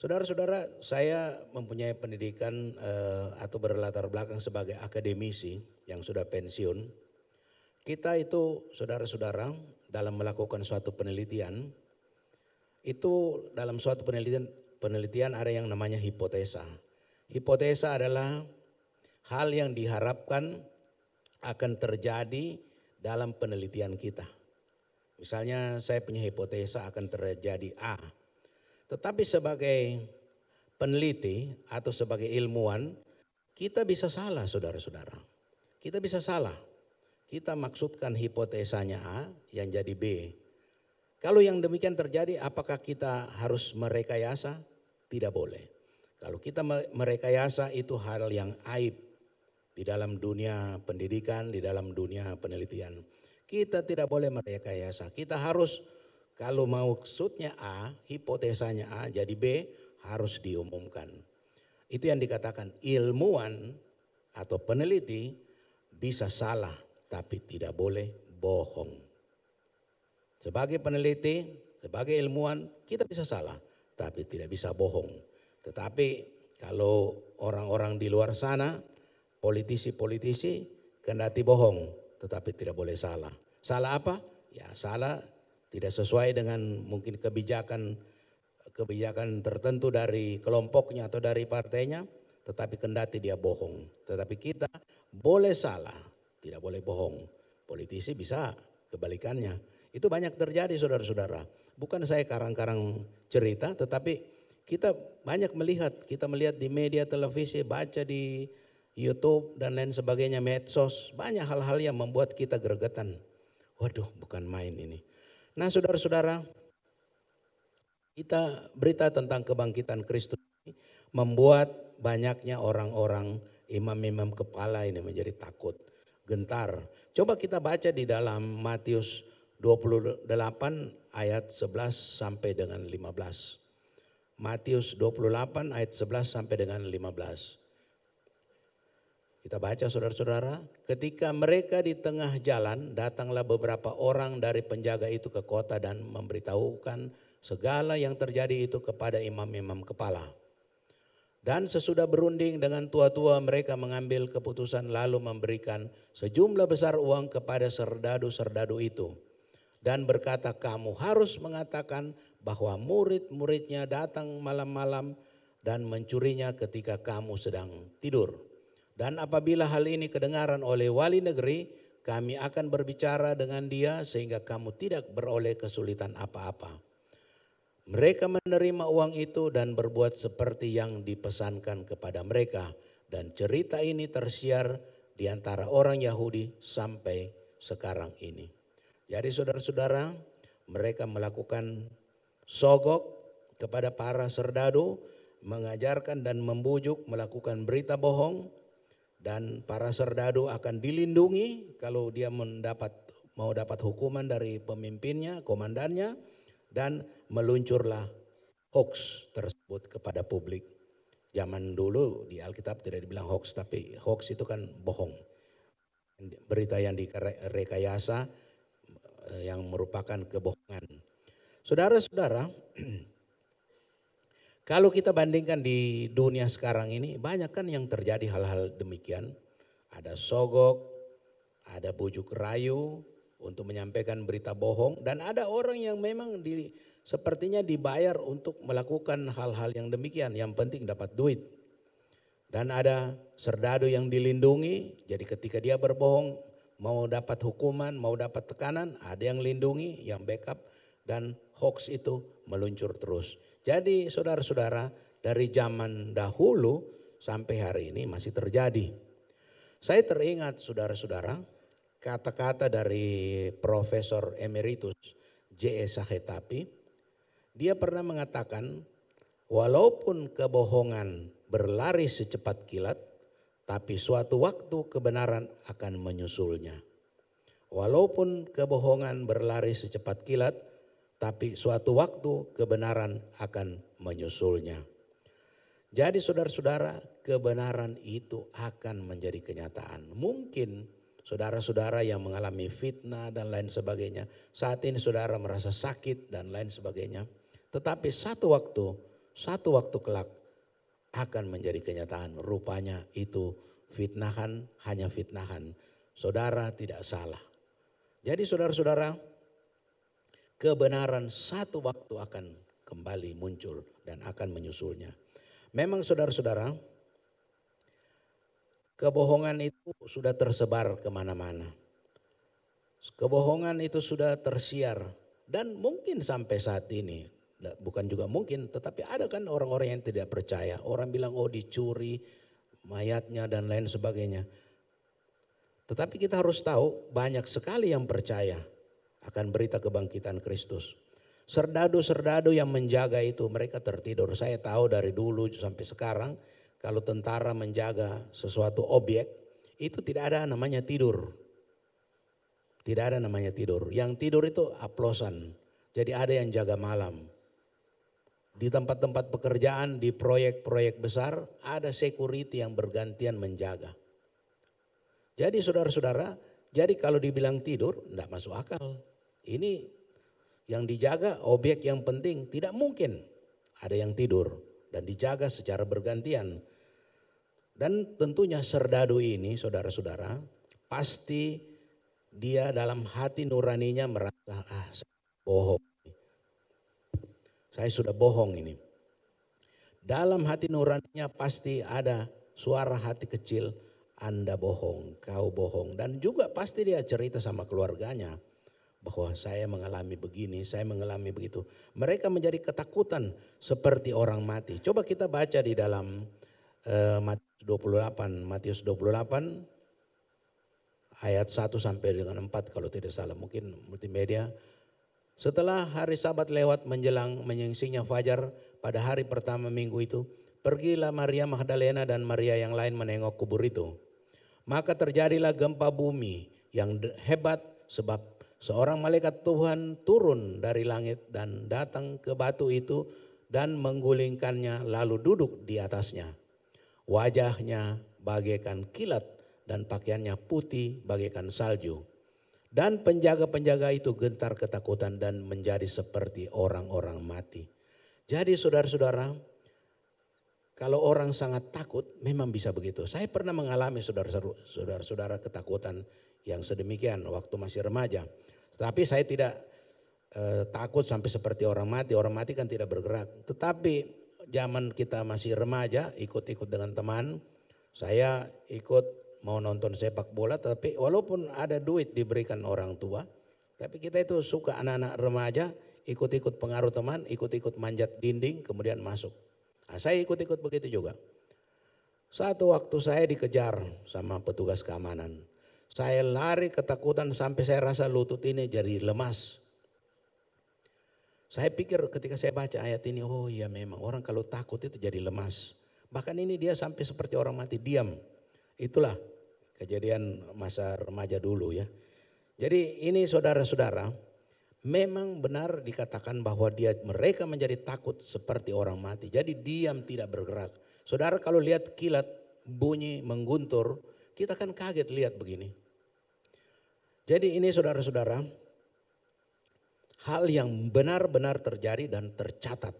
Saudara-saudara, saya mempunyai pendidikan atau berlatar belakang sebagai akademisi yang sudah pensiun. Kita itu saudara-saudara dalam melakukan suatu penelitian, itu dalam suatu penelitian ada yang namanya hipotesa. Hipotesa adalah hal yang diharapkan akan terjadi dalam penelitian kita. Misalnya saya punya hipotesa akan terjadi A. Tetapi sebagai peneliti atau sebagai ilmuwan, kita bisa salah saudara-saudara. Kita bisa salah. Kita maksudkan hipotesanya A yang jadi B. Kalau yang demikian terjadi, apakah kita harus merekayasa? Tidak boleh. Kalau kita merekayasa itu hal yang aib di dalam dunia pendidikan, di dalam dunia penelitian. Kita tidak boleh merekayasa. Kita harus, kalau maksudnya A, hipotesanya A jadi B, harus diumumkan. Itu yang dikatakan ilmuwan atau peneliti bisa salah tapi tidak boleh bohong. Sebagai peneliti, sebagai ilmuwan kita bisa salah tapi tidak bisa bohong. Tetapi kalau orang-orang di luar sana, politisi-politisi kendati bohong tetapi tidak boleh salah. Salah apa? Ya salah tidak sesuai dengan mungkin kebijakan tertentu dari kelompoknya atau dari partainya, tetapi kendati dia bohong. Tetapi kita boleh salah, tidak boleh bohong. Politisi bisa kebalikannya. Itu banyak terjadi saudara-saudara. Bukan saya karang-karang cerita, tetapi kita banyak melihat. Kita melihat di media televisi, baca di YouTube dan lain sebagainya, medsos. Banyak hal-hal yang membuat kita gregetan. Waduh, bukan main ini. Nah saudara-saudara, kita berita tentang kebangkitan Kristus ini membuat banyaknya orang-orang imam-imam kepala ini menjadi takut, gentar. Coba kita baca di dalam Matius 28 ayat 11 sampai dengan 15. Matius 28 ayat 11 sampai dengan 15. Kita baca saudara-saudara, ketika mereka di tengah jalan, datanglah beberapa orang dari penjaga itu ke kota dan memberitahukan segala yang terjadi itu kepada imam-imam kepala. Dan sesudah berunding dengan tua-tua, mereka mengambil keputusan lalu memberikan sejumlah besar uang kepada serdadu-serdadu itu. Dan berkata, kamu harus mengatakan bahwa murid-muridnya datang malam-malam dan mencurinya ketika kamu sedang tidur. Dan apabila hal ini kedengaran oleh wali negeri, kami akan berbicara dengan dia sehingga kamu tidak beroleh kesulitan apa-apa. Mereka menerima uang itu dan berbuat seperti yang dipesankan kepada mereka. Dan cerita ini tersiar di antara orang Yahudi sampai sekarang ini. Jadi saudara-saudara, mereka melakukan sogok kepada para serdadu, mengajarkan dan membujuk melakukan berita bohong. Dan para serdadu akan dilindungi kalau dia mau dapat hukuman dari pemimpinnya, komandannya. Dan meluncurlah hoax tersebut kepada publik. Zaman dulu di Alkitab tidak dibilang hoax, tapi hoax itu kan bohong. Berita yang direkayasa yang merupakan kebohongan. Saudara-saudara, kalau kita bandingkan di dunia sekarang ini, banyak kan yang terjadi hal-hal demikian. Ada sogok, ada bujuk rayu untuk menyampaikan berita bohong. Dan ada orang yang memang sepertinya dibayar untuk melakukan hal-hal yang demikian. Yang penting dapat duit. Dan ada serdadu yang dilindungi, jadi ketika dia berbohong, mau dapat hukuman, mau dapat tekanan, ada yang lindungi, yang backup. Dan hoax itu meluncur terus. Jadi saudara-saudara, dari zaman dahulu sampai hari ini masih terjadi. Saya teringat saudara-saudara, kata-kata dari Profesor Emeritus J.E. Sahetapi. Dia pernah mengatakan, walaupun kebohongan berlari secepat kilat, tapi suatu waktu kebenaran akan menyusulnya. Walaupun kebohongan berlari secepat kilat, tapi suatu waktu kebenaran akan menyusulnya. Jadi saudara-saudara, kebenaran itu akan menjadi kenyataan. Mungkin saudara-saudara yang mengalami fitnah dan lain sebagainya, saat ini saudara merasa sakit dan lain sebagainya. Tetapi satu waktu kelak akan menjadi kenyataan. Rupanya itu fitnahan, hanya fitnahan. Saudara tidak salah. Jadi saudara-saudara, kebenaran satu waktu akan kembali muncul dan akan menyusulnya. Memang saudara-saudara, kebohongan itu sudah tersebar kemana-mana. Kebohongan itu sudah tersiar dan mungkin sampai saat ini, bukan juga mungkin, tetapi ada kan orang-orang yang tidak percaya. Orang bilang oh dicuri mayatnya dan lain sebagainya. Tetapi kita harus tahu banyak sekali yang percaya akan berita kebangkitan Kristus. Serdadu-serdadu yang menjaga itu mereka tertidur. Saya tahu dari dulu sampai sekarang kalau tentara menjaga sesuatu objek itu tidak ada namanya tidur. Tidak ada namanya tidur. Yang tidur itu aplosan. Jadi ada yang jaga malam. Di tempat-tempat pekerjaan, di proyek-proyek besar ada security yang bergantian menjaga. Jadi saudara-saudara, jadi kalau dibilang tidur tidak masuk akal. Ini yang dijaga objek yang penting, tidak mungkin ada yang tidur dan dijaga secara bergantian. Dan tentunya serdadu ini saudara-saudara pasti dia dalam hati nuraninya merasa saya bohong. Saya sudah bohong ini. Dalam hati nuraninya pasti ada suara hati kecil, Anda bohong, kau bohong. Dan juga pasti dia cerita sama keluarganya bahwa saya mengalami begini, saya mengalami begitu. Mereka menjadi ketakutan seperti orang mati. Coba kita baca di dalam Matius 28 ayat 1 sampai dengan 4 kalau tidak salah, mungkin multimedia. Setelah hari Sabat lewat menjelang menyingsingnya fajar pada hari pertama minggu itu, pergilah Maria Magdalena dan Maria yang lain menengok kubur itu. Maka terjadilah gempa bumi yang hebat sebab seorang malaikat Tuhan turun dari langit dan datang ke batu itu dan menggulingkannya lalu duduk di atasnya. Wajahnya bagaikan kilat dan pakaiannya putih bagaikan salju. Dan penjaga-penjaga itu gentar ketakutan dan menjadi seperti orang-orang mati. Jadi saudara-saudara, kalau orang sangat takut memang bisa begitu. Saya pernah mengalami saudara-saudara ketakutan yang sedemikian waktu masih remaja. Tapi saya tidak takut sampai seperti orang mati. Orang mati kan tidak bergerak. Tetapi zaman kita masih remaja ikut-ikut dengan teman. Saya ikut mau nonton sepak bola, tapi walaupun ada duit diberikan orang tua, tapi kita itu suka anak-anak remaja ikut-ikut pengaruh teman, ikut-ikut manjat dinding kemudian masuk. Nah, saya ikut-ikut begitu juga. Satu waktu saya dikejar sama petugas keamanan. Saya lari ketakutan sampai saya rasa lutut ini jadi lemas. Saya pikir ketika saya baca ayat ini, oh iya memang orang kalau takut itu jadi lemas. Bahkan ini dia sampai seperti orang mati diam. Itulah kejadian masa remaja dulu ya. Jadi ini saudara-saudara, memang benar dikatakan bahwa mereka menjadi takut seperti orang mati. Jadi diam tidak bergerak. Saudara kalau lihat kilat bunyi mengguntur, kita kan kaget lihat begini. Jadi ini saudara-saudara, hal yang benar-benar terjadi dan tercatat.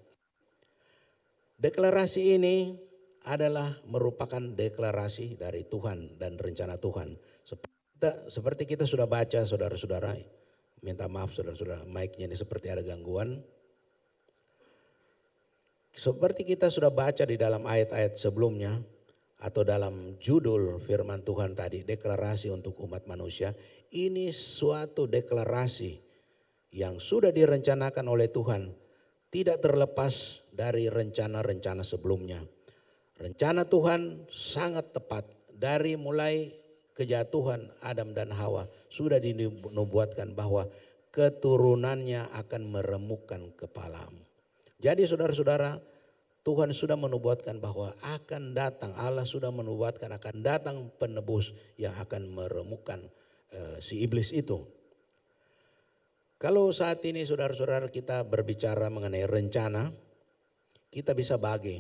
Deklarasi ini adalah merupakan deklarasi dari Tuhan dan rencana Tuhan. Seperti kita sudah baca saudara-saudara, minta maaf saudara-saudara, mic-nya ini seperti ada gangguan. Seperti kita sudah baca di dalam ayat-ayat sebelumnya atau dalam judul firman Tuhan tadi, deklarasi untuk umat manusia. Ini suatu deklarasi yang sudah direncanakan oleh Tuhan, tidak terlepas dari rencana-rencana sebelumnya. Rencana Tuhan sangat tepat dari mulai kejatuhan Adam dan Hawa sudah dinubuatkan bahwa keturunannya akan meremukkan kepalamu. Jadi saudara-saudara, Tuhan sudah menubuatkan bahwa akan datang, Allah sudah menubuatkan akan datang penebus yang akan meremukkan si iblis itu. Kalau saat ini saudara-saudara kita berbicara mengenai rencana, kita bisa bagi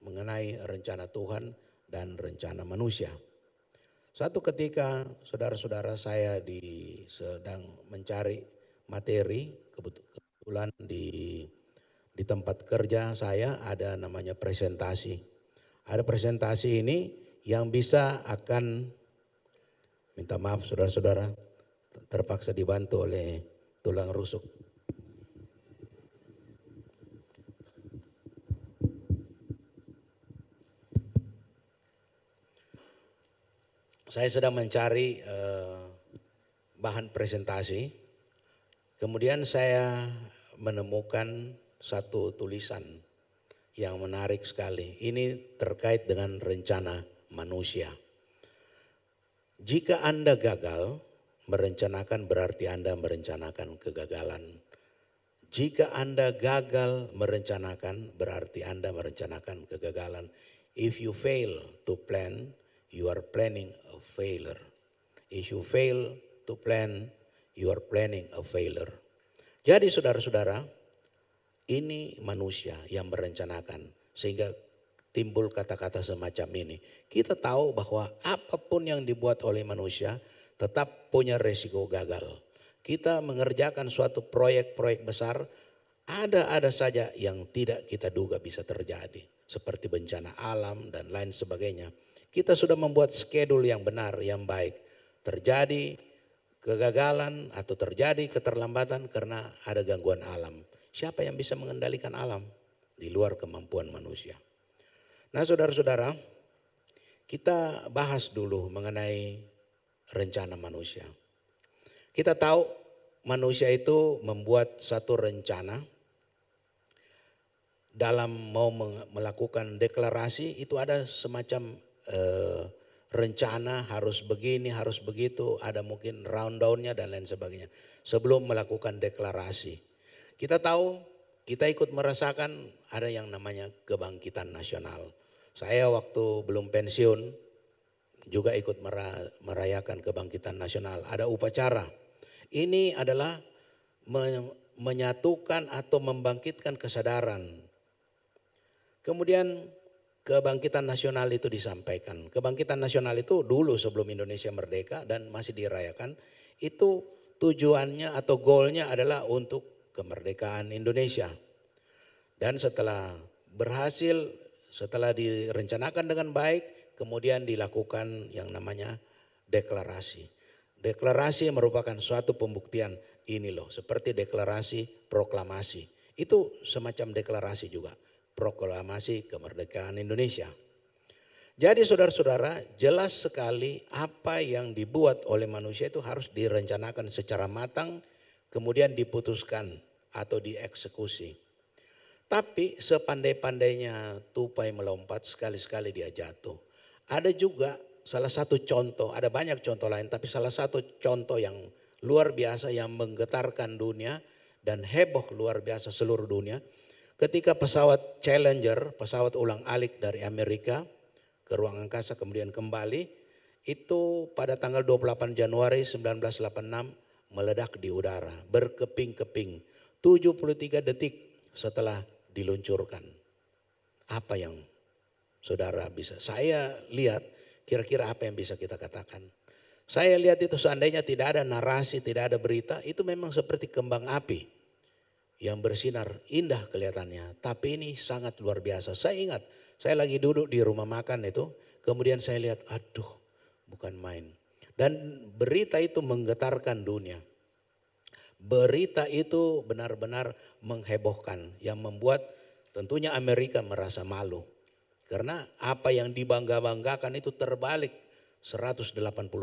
mengenai rencana Tuhan dan rencana manusia. Suatu ketika saudara-saudara saya sedang mencari materi, kebetulan di tempat kerja saya ada namanya presentasi. Ada presentasi ini yang bisa akan, minta maaf saudara-saudara, terpaksa dibantu oleh tulang rusuk. Saya sedang mencari bahan presentasi, kemudian saya menemukan satu tulisan yang menarik sekali. Ini terkait dengan rencana manusia. Jika Anda gagal merencanakan, berarti Anda merencanakan kegagalan. Jika Anda gagal merencanakan, berarti Anda merencanakan kegagalan. If you fail to plan, you are planning a failure. If you fail to plan, you are planning a failure. Jadi saudara-saudara, ini manusia yang merencanakan sehingga timbul kata-kata semacam ini. Kita tahu bahwa apapun yang dibuat oleh manusia tetap punya resiko gagal. Kita mengerjakan suatu proyek-proyek besar, ada saja yang tidak kita duga bisa terjadi. Seperti bencana alam dan lain sebagainya. Kita sudah membuat schedule yang benar, yang baik. Terjadi kegagalan atau terjadi keterlambatan karena ada gangguan alam. Siapa yang bisa mengendalikan alam? Di luar kemampuan manusia. Nah saudara-saudara, kita bahas dulu mengenai rencana manusia. Kita tahu manusia itu membuat satu rencana dalam mau melakukan deklarasi, itu ada semacam rencana harus begini, harus begitu, ada mungkin rundown-nya dan lain sebagainya sebelum melakukan deklarasi. Kita tahu, kita ikut merasakan ada yang namanya kebangkitan nasional. Saya waktu belum pensiun juga ikut merayakan kebangkitan nasional. Ada upacara. Ini adalah menyatukan atau membangkitkan kesadaran. Kemudian kebangkitan nasional itu disampaikan. Kebangkitan nasional itu dulu sebelum Indonesia merdeka dan masih dirayakan. Itu tujuannya atau goalnya adalah untuk kemerdekaan Indonesia. Dan setelah berhasil, setelah direncanakan dengan baik, kemudian dilakukan yang namanya deklarasi. Deklarasi merupakan suatu pembuktian, ini loh, seperti deklarasi proklamasi. Itu semacam deklarasi juga, proklamasi kemerdekaan Indonesia. Jadi saudara-saudara, jelas sekali apa yang dibuat oleh manusia itu harus direncanakan secara matang, kemudian diputuskan atau dieksekusi. Tapi sepandai-pandainya tupai melompat, sekali-sekali dia jatuh. Ada juga salah satu contoh, ada banyak contoh lain, tapi salah satu contoh yang luar biasa yang menggetarkan dunia dan heboh luar biasa seluruh dunia. Ketika pesawat Challenger, pesawat ulang-alik dari Amerika ke ruang angkasa kemudian kembali, itu pada tanggal 28 Januari 1986 meledak di udara, berkeping-keping. 73 detik setelah diluncurkan. Apa yang saudara bisa? Saya lihat kira-kira apa yang bisa kita katakan. Saya lihat itu seandainya tidak ada narasi, tidak ada berita, itu memang seperti kembang api yang bersinar indah kelihatannya. Tapi ini sangat luar biasa. Saya ingat, saya lagi duduk di rumah makan itu, kemudian saya lihat, aduh bukan main. Dan berita itu menggetarkan dunia. Berita itu benar-benar menghebohkan yang membuat tentunya Amerika merasa malu. Karena apa yang dibangga-banggakan itu terbalik 180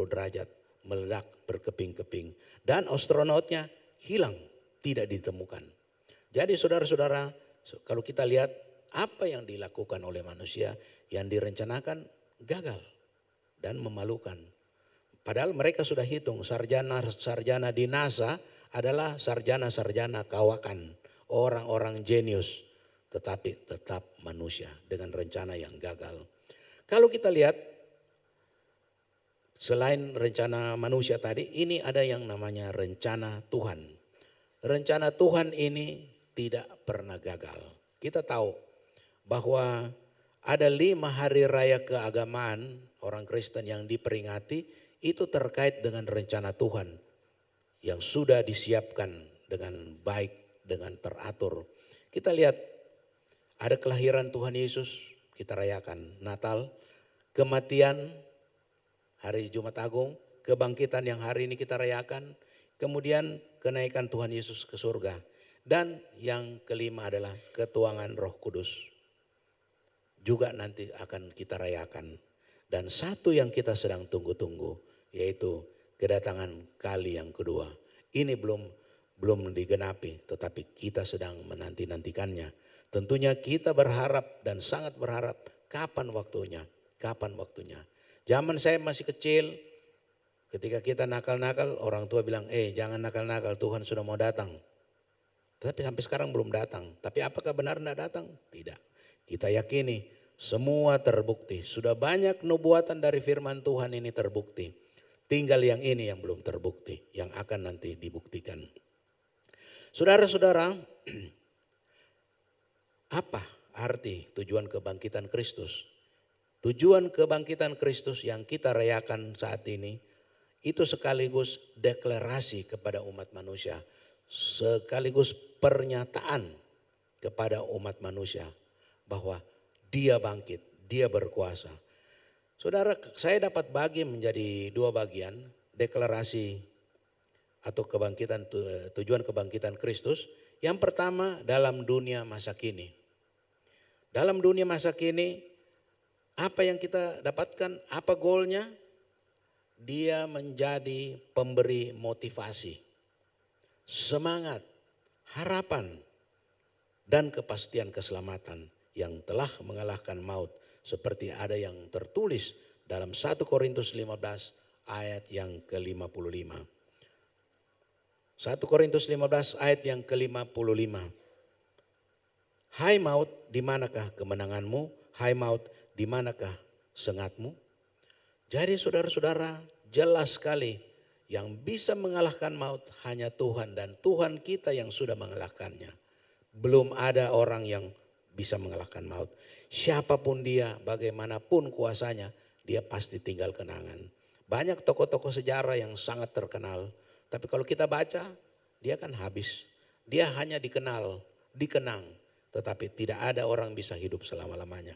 derajat, meledak berkeping-keping. Dan astronotnya hilang, tidak ditemukan. Jadi saudara-saudara, Kalau kita lihat apa yang dilakukan oleh manusia, yang direncanakan gagal dan memalukan. Padahal mereka sudah hitung sarjana di NASA adalah sarjana kawakan, orang-orang jenius, tetapi tetap manusia dengan rencana yang gagal. Kalau kita lihat selain rencana manusia tadi, ini ada yang namanya rencana Tuhan. Rencana Tuhan ini tidak pernah gagal. Kita tahu bahwa ada 5 hari raya keagamaan orang Kristen yang diperingati, itu terkait dengan rencana Tuhan yang sudah disiapkan dengan baik, dengan teratur. Kita lihat ada kelahiran Tuhan Yesus, kita rayakan Natal, kematian hari Jumat Agung, kebangkitan yang hari ini kita rayakan, kemudian kenaikan Tuhan Yesus ke surga. Dan yang kelima adalah ketuangan Roh Kudus. Juga nanti akan kita rayakan. Dan satu yang kita sedang tunggu-tunggu, yaitu kedatangan kali yang kedua. Ini belum digenapi, tetapi kita sedang menanti-nantikannya. Tentunya kita berharap dan sangat berharap kapan waktunya. Zaman saya masih kecil, ketika kita nakal-nakal, orang tua bilang, jangan nakal-nakal, Tuhan sudah mau datang. Tetapi sampai sekarang belum datang. Tapi apakah benar tidak datang? Tidak. Kita yakini semua terbukti. Sudah banyak nubuatan dari firman Tuhan ini terbukti. Tinggal yang ini yang belum terbukti, yang akan nanti dibuktikan. Saudara-saudara, apa arti tujuan kebangkitan Kristus? Tujuan kebangkitan Kristus yang kita rayakan saat ini, itu sekaligus deklarasi kepada umat manusia. Sekaligus pernyataan kepada umat manusia bahwa dia bangkit, dia berkuasa. Saudara, saya dapat bagi menjadi 2 bagian deklarasi atau kebangkitan, tujuan kebangkitan Kristus. Yang pertama dalam dunia masa kini. Dalam dunia masa kini, apa yang kita dapatkan, apa goalnya? Dia menjadi pemberi motivasi, semangat, harapan, dan kepastian keselamatan yang telah mengalahkan maut. Seperti ada yang tertulis dalam 1 Korintus 15 ayat yang ke-55. 1 Korintus 15 ayat yang ke-55. Hai maut, di manakah kemenanganmu? Hai maut, di manakah sengatmu? Jadi saudara-saudara, jelas sekali yang bisa mengalahkan maut hanya Tuhan, dan Tuhan kita yang sudah mengalahkannya. Belum ada orang yang bisa mengalahkan maut. Siapapun dia, bagaimanapun kuasanya, dia pasti tinggal kenangan. Banyak tokoh-tokoh sejarah yang sangat terkenal, tapi kalau kita baca, dia kan habis. Dia hanya dikenal, dikenang, tetapi tidak ada orang bisa hidup selama-lamanya.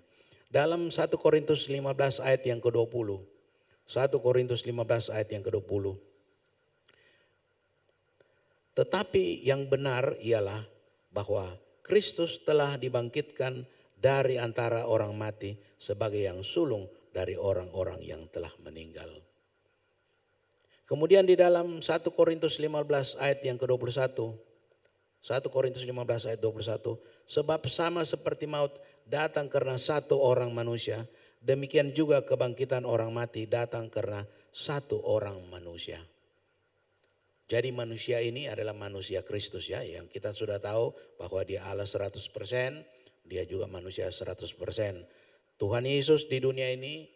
Dalam 1 Korintus 15 ayat yang ke-20. 1 Korintus 15 ayat yang ke-20. Tetapi yang benar ialah bahwa Kristus telah dibangkitkan dari antara orang mati sebagai yang sulung dari orang-orang yang telah meninggal. Kemudian di dalam 1 Korintus 15 ayat yang ke-21. 1 Korintus 15 ayat 21. Sebab sama seperti maut datang karena satu orang manusia, demikian juga kebangkitan orang mati datang karena satu orang manusia. Jadi manusia ini adalah manusia Kristus ya, yang kita sudah tahu bahwa dia Allah 100%, dia juga manusia 100%. Tuhan Yesus di dunia ini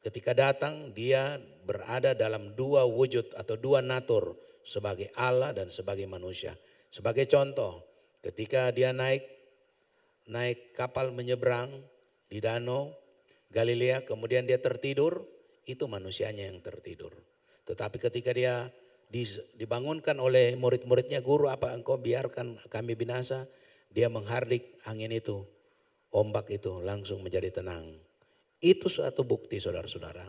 ketika datang dia berada dalam 2 wujud atau 2 natur, sebagai Allah dan sebagai manusia. Sebagai contoh, ketika dia naik kapal menyeberang di danau Galilea, kemudian dia tertidur, itu manusianya yang tertidur. Tetapi ketika dia dibangunkan oleh murid-muridnya, guru apa engkau biarkan kami binasa? Dia menghardik angin itu, ombak itu langsung menjadi tenang. Itu suatu bukti saudara-saudara.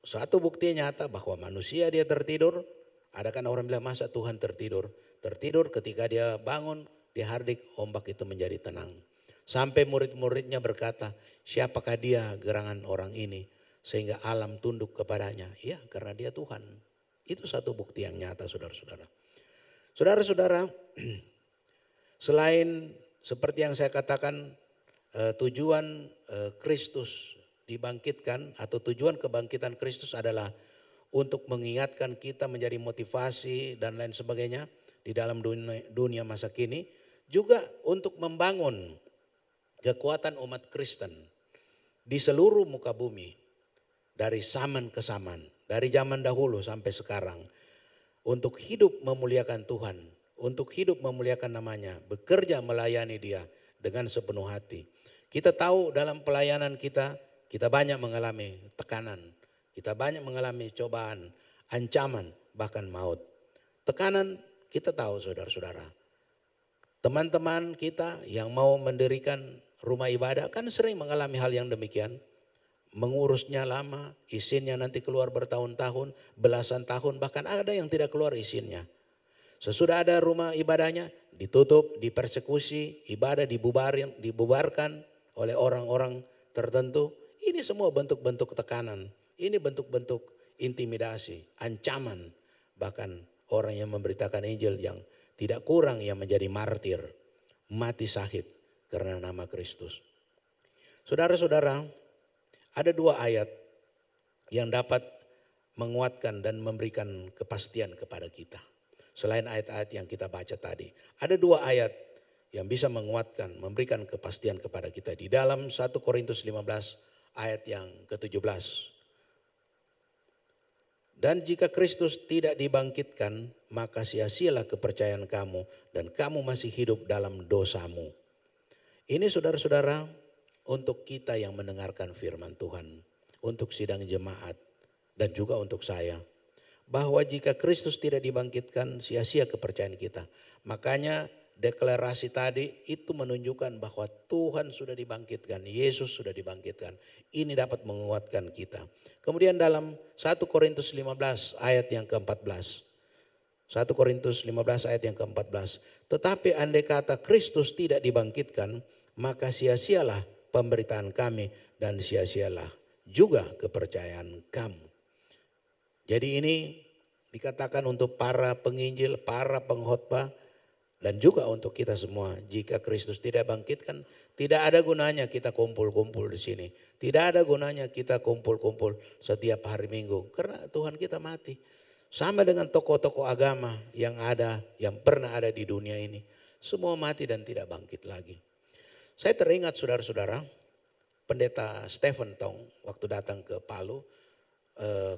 Suatu bukti nyata bahwa manusia dia tertidur. Ada kan orang bilang masa Tuhan tertidur? Tertidur ketika dia bangun, dia hardik ombak itu menjadi tenang. Sampai murid-muridnya berkata, siapakah dia gerangan orang ini sehingga alam tunduk kepadanya? Ya, karena dia Tuhan. Itu satu bukti yang nyata saudara-saudara. Saudara-saudara, selain seperti yang saya katakan, tujuan Kristus dibangkitkan atau tujuan kebangkitan Kristus adalah untuk mengingatkan kita, menjadi motivasi dan lain sebagainya di dalam dunia masa kini. Juga untuk membangun kekuatan umat Kristen di seluruh muka bumi. Dari zaman ke zaman, dari zaman dahulu sampai sekarang. Untuk hidup memuliakan Tuhan, untuk hidup memuliakan namanya, bekerja melayani Dia dengan sepenuh hati. Kita tahu dalam pelayanan kita banyak mengalami tekanan. Kita banyak mengalami cobaan, ancaman, bahkan maut. Tekanan kita tahu saudara-saudara. Teman-teman kita yang mau mendirikan rumah ibadah kan sering mengalami hal yang demikian. Mengurusnya lama, izinnya nanti keluar bertahun-tahun, belasan tahun, bahkan ada yang tidak keluar izinnya. Sesudah ada rumah ibadahnya ditutup, dipersekusi, ibadah dibubarkan oleh orang-orang tertentu. Ini semua bentuk-bentuk tekanan, ini bentuk-bentuk intimidasi, ancaman. Bahkan orang yang memberitakan Injil yang tidak kurang yang menjadi martir, mati syahid karena nama Kristus. Saudara-saudara, ada dua ayat yang dapat menguatkan dan memberikan kepastian kepada kita. Selain ayat-ayat yang kita baca tadi. Ada dua ayat yang bisa menguatkan, memberikan kepastian kepada kita. Di dalam 1 Korintus 15 ayat yang ke-17. Dan jika Kristus tidak dibangkitkan, maka sia-sialah kepercayaan kamu dan kamu masih hidup dalam dosamu. Ini saudara-saudara, untuk kita yang mendengarkan firman Tuhan, untuk sidang jemaat dan juga untuk saya, bahwa jika Kristus tidak dibangkitkan, sia-sia kepercayaan kita. Makanya deklarasi tadi itu menunjukkan bahwa Tuhan sudah dibangkitkan, Yesus sudah dibangkitkan. Ini dapat menguatkan kita. Kemudian dalam 1 Korintus 15 ayat yang ke-14. 1 Korintus 15 ayat yang ke-14. Tetapi andai kata Kristus tidak dibangkitkan, maka sia-sialah pemberitaan kami dan sia-sialah juga kepercayaan kamu. Jadi ini dikatakan untuk para penginjil, para pengkhotbah dan juga untuk kita semua. Jika Kristus tidak bangkitkan, tidak ada gunanya kita kumpul-kumpul di sini. Tidak ada gunanya kita kumpul-kumpul setiap hari Minggu karena Tuhan kita mati. Sama dengan tokoh-tokoh agama yang ada, yang pernah ada di dunia ini. Semua mati dan tidak bangkit lagi. Saya teringat saudara-saudara, Pendeta Stephen Tong waktu datang ke Palu,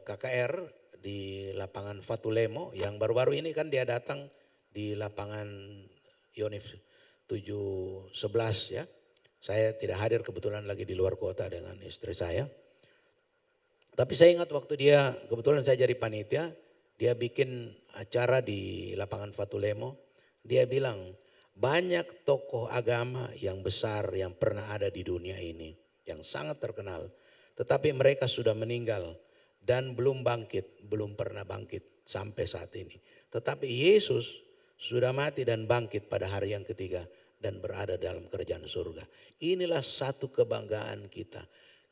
KKR di lapangan Fatulemo yang baru-baru ini kan dia datang di lapangan Yonif 711 ya. Saya tidak hadir kebetulan lagi di luar kota dengan istri saya. Tapi saya ingat waktu dia, kebetulan saya jadi panitia, dia bikin acara di lapangan Fatulemo. Dia bilang, banyak tokoh agama yang besar yang pernah ada di dunia ini, yang sangat terkenal. Tetapi mereka sudah meninggal dan belum bangkit, belum pernah bangkit sampai saat ini. Tetapi Yesus sudah mati dan bangkit pada hari yang ketiga dan berada dalam kerajaan surga. Inilah satu kebanggaan kita.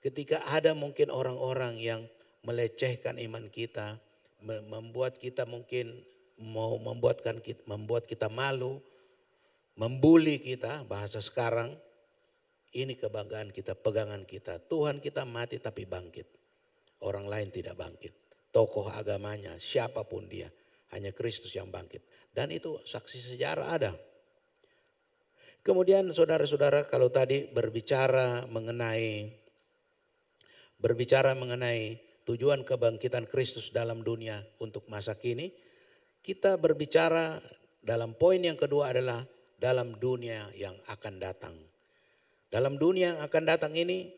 Ketika ada mungkin orang-orang yang melecehkan iman kita, membuat kita mungkin mau membuat kita malu, membuli kita, bahasa sekarang, ini kebanggaan kita, pegangan kita. Tuhan kita mati tapi bangkit. Orang lain tidak bangkit. Tokoh agamanya, siapapun dia, hanya Kristus yang bangkit. Dan itu saksi sejarah ada. Kemudian saudara-saudara, kalau tadi berbicara mengenai tujuan kebangkitan Kristus dalam dunia untuk masa kini, kita berbicara dalam poin yang kedua adalah dalam dunia yang akan datang. Dalam dunia yang akan datang ini,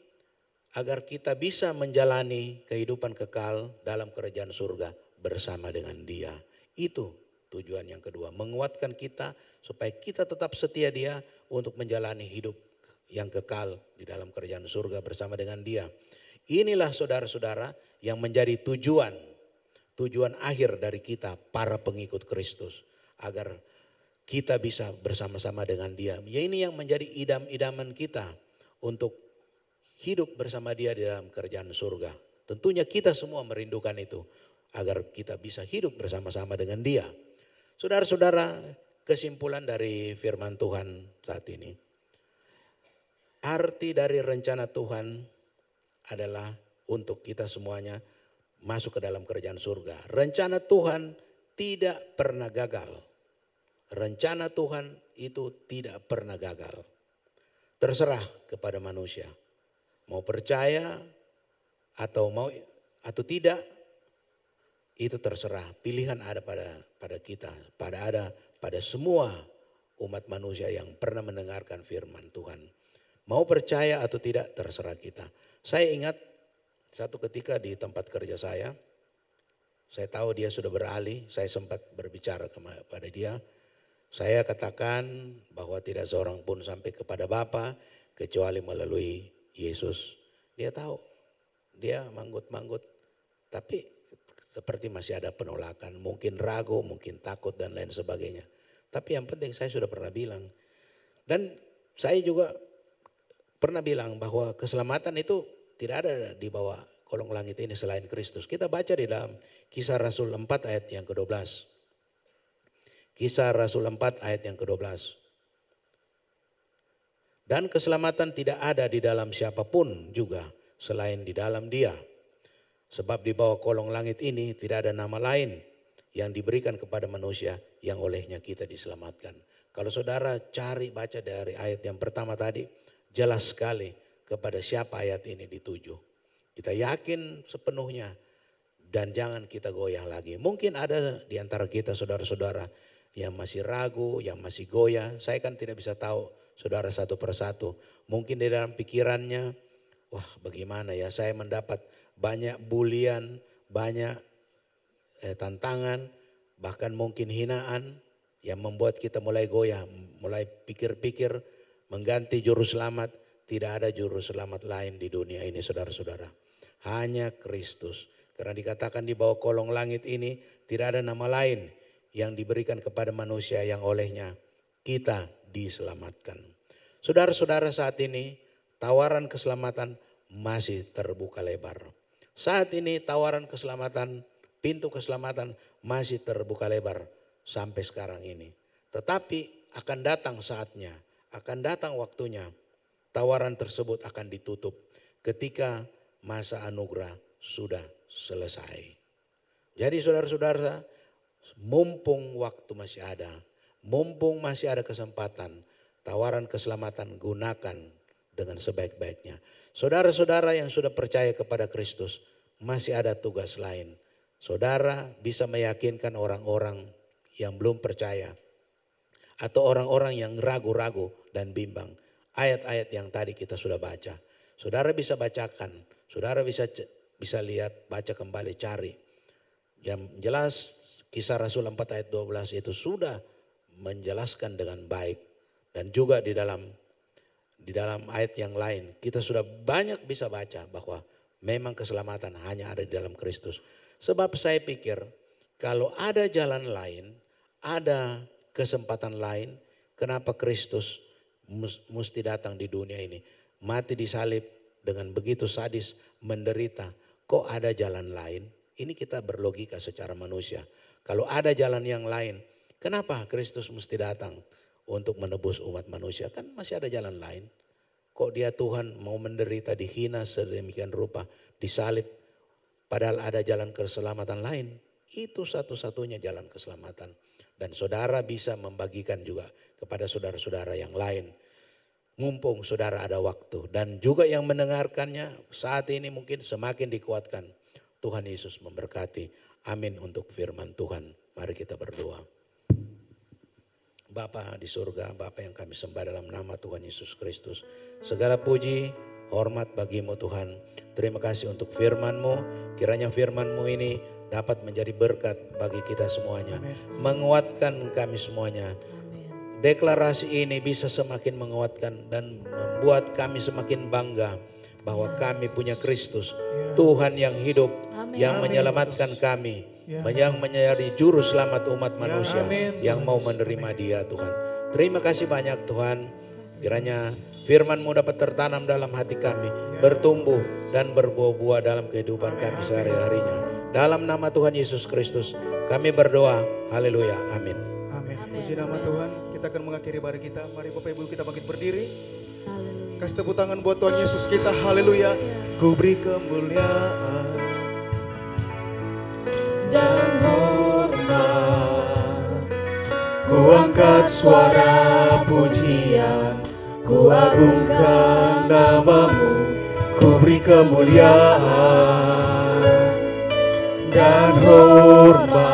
agar kita bisa menjalani kehidupan kekal dalam kerajaan surga bersama dengan Dia. Itu tujuan yang kedua, menguatkan kita supaya kita tetap setia Dia untuk menjalani hidup yang kekal di dalam kerajaan surga bersama dengan Dia. Inilah saudara-saudara yang menjadi tujuan akhir dari kita para pengikut Kristus, agar kita bisa bersama-sama dengan Dia. Ya, ini yang menjadi idam-idaman kita untuk hidup bersama Dia di dalam kerajaan surga. Tentunya kita semua merindukan itu, agar kita bisa hidup bersama-sama dengan Dia. Saudara-saudara, kesimpulan dari firman Tuhan saat ini. arti dari rencana Tuhan adalah untuk kita semuanya masuk ke dalam kerajaan surga. Rencana Tuhan tidak pernah gagal. Rencana Tuhan itu tidak pernah gagal. Terserah kepada manusia. Mau percaya atau tidak, itu terserah. Pilihan ada pada kita, pada semua umat manusia yang pernah mendengarkan firman Tuhan. Mau percaya atau tidak terserah kita. Saya ingat satu ketika di tempat kerja saya tahu dia sudah beralih, saya sempat berbicara kepada dia. Saya katakan bahwa tidak seorang pun sampai kepada Bapa kecuali melalui Yesus. Dia tahu, dia manggut-manggut, tapi seperti masih ada penolakan, mungkin ragu, mungkin takut dan lain sebagainya. Tapi yang penting saya sudah pernah bilang. Dan saya juga pernah bilang bahwa keselamatan itu tidak ada di bawah kolong langit ini selain Kristus. Kita baca di dalam Kisah Rasul 4 ayat yang ke-12. Kisah Rasul 4 ayat yang ke-12. Dan keselamatan tidak ada di dalam siapapun juga selain di dalam Dia. Sebab di bawah kolong langit ini tidak ada nama lain yang diberikan kepada manusia yang olehnya kita diselamatkan. Kalau saudara cari baca dari ayat yang pertama tadi, jelas sekali kepada siapa ayat ini dituju. Kita yakin sepenuhnya dan jangan kita goyah lagi. Mungkin ada di antara kita saudara-saudara yang masih ragu, yang masih goyah. Saya kan tidak bisa tahu saudara satu persatu. Mungkin di dalam pikirannya, wah bagaimana ya, saya mendapat banyak bulian, banyak tantangan, bahkan mungkin hinaan yang membuat kita mulai goyah, mulai pikir-pikir mengganti juru selamat. Tidak ada juru selamat lain di dunia ini saudara-saudara. Hanya Kristus. Karena dikatakan di bawah kolong langit ini tidak ada nama lain yang diberikan kepada manusia yang olehnya kita diselamatkan. Saudara-saudara, saat ini tawaran keselamatan masih terbuka lebar. Saat ini tawaran keselamatan, pintu keselamatan masih terbuka lebar sampai sekarang ini. Tetapi akan datang saatnya, akan datang waktunya. Tawaran tersebut akan ditutup ketika masa anugerah sudah selesai. Jadi saudara-saudara, mumpung waktu masih ada, mumpung masih ada kesempatan, tawaran keselamatan gunakan dengan sebaik-baiknya. Saudara-saudara yang sudah percaya kepada Kristus, masih ada tugas lain. Saudara bisa meyakinkan orang-orang yang belum percaya atau orang-orang yang ragu-ragu dan bimbang. Ayat-ayat yang tadi kita sudah baca. Saudara bisa bacakan, saudara bisa lihat, baca kembali, cari. Yang jelas Kisah Rasul 4 ayat 12 itu sudah menjelaskan dengan baik. Dan juga di dalam ayat yang lain kita sudah banyak bisa baca bahwa memang keselamatan hanya ada di dalam Kristus. Sebab saya pikir kalau ada jalan lain, ada kesempatan lain, kenapa Kristus mesti datang di dunia ini, mati disalib dengan begitu sadis, menderita. Kok ada jalan lain? Ini kita berlogika secara manusia. Kalau ada jalan yang lain, kenapa Kristus mesti datang untuk menebus umat manusia? Kan masih ada jalan lain. Kok dia Tuhan mau menderita, dihina sedemikian rupa, disalib, padahal ada jalan keselamatan lain? Itu satu-satunya jalan keselamatan. Dan saudara bisa membagikan juga kepada saudara-saudara yang lain. Mumpung saudara ada waktu. Dan juga yang mendengarkannya saat ini mungkin semakin dikuatkan. Tuhan Yesus memberkati. Amin untuk firman Tuhan. Mari kita berdoa. Bapa di surga, Bapa yang kami sembah dalam nama Tuhan Yesus Kristus. Segala puji, hormat bagimu Tuhan. Terima kasih untuk firman-Mu. Kiranya firman-Mu ini dapat menjadi berkat bagi kita semuanya. Amen. Menguatkan kami semuanya. Amen. Deklarasi ini bisa semakin menguatkan dan membuat kami semakin bangga bahwa kami punya Kristus. Tuhan yang hidup, Amen. Yang menyelamatkan kami. Yang menjadi juru selamat umat manusia yang mau menerima Dia Tuhan. Terima kasih banyak Tuhan. Kiranya firman-Mu dapat tertanam dalam hati kami, bertumbuh dan berbuah-buah dalam kehidupan kami sehari-harinya. Dalam nama Tuhan Yesus Kristus kami berdoa. Haleluya. Amin. Amin. Puji nama Tuhan. Kita akan mengakhiri ibadah kita. Mari Bapak Ibu kita bangkit berdiri. Haleluya. Kasih tepuk tangan buat Tuhan Yesus kita, haleluya. Ku beri kemuliaan dan hormat, ku angkat suara pujian, ku agungkan namamu, ku beri kemuliaan dan hormat,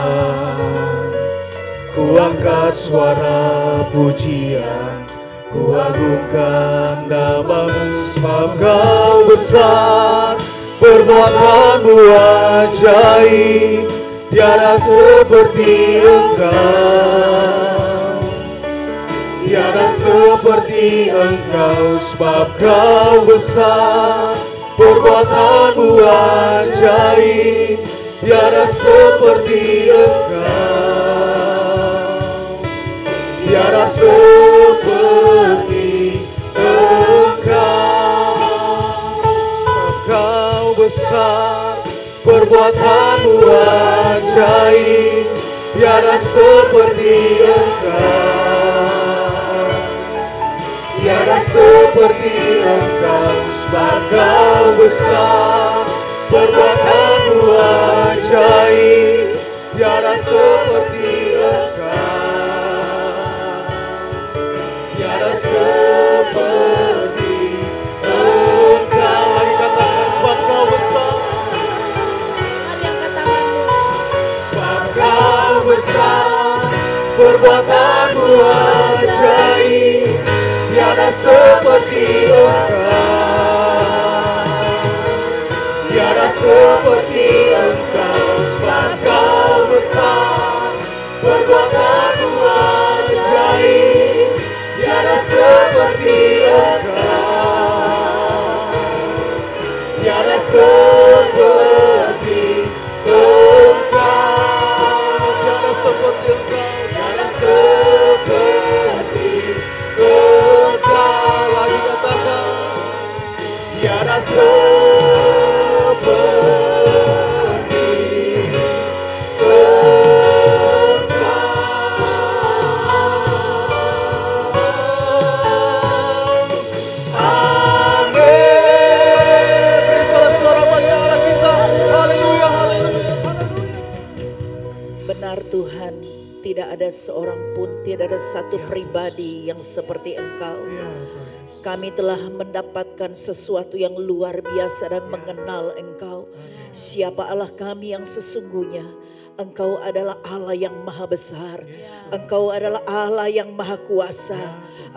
ku angkat suara pujian, ku agungkan namamu, sebab Kau besar, perbuatanmu ajaib, tiada seperti Engkau, tiada seperti Engkau, sebab Kau besar, perbuatanmu ajaib, tiada seperti Engkau, tiada seperti Engkau, sebab Kau besar, perbuatanmu ajaib, tiada seperti Engkau, tiada seperti Engkau, sebab Kau besar, perbuatanmu ajaib, tiada seperti Engkau, tiada seperti Engkau. Lagi katakan, sebab Kau besar, sebab Kau besar, perbuatanmu ajaib, tiada seperti Engkau, tiada seperti Engkau, sebab Kau besar, perbuatanmu ajaib, tiada seperti Engkau, tiada seperti Engkau, tiada seperti Engkau, tiada seperti Engkau. Lagi katakan, tiada seperti Engkau. Amin. Beri sorak-sorak bagi Allah kita. Haleluya, haleluya. Benar Tuhan, tidak ada seorang pun, tidak ada satu pribadi yang seperti Engkau. Kami telah mendapatkan sesuatu yang luar biasa dan mengenal Engkau. Siapa Allah kami yang sesungguhnya? Engkau adalah Allah yang maha besar. Engkau adalah Allah yang maha kuasa.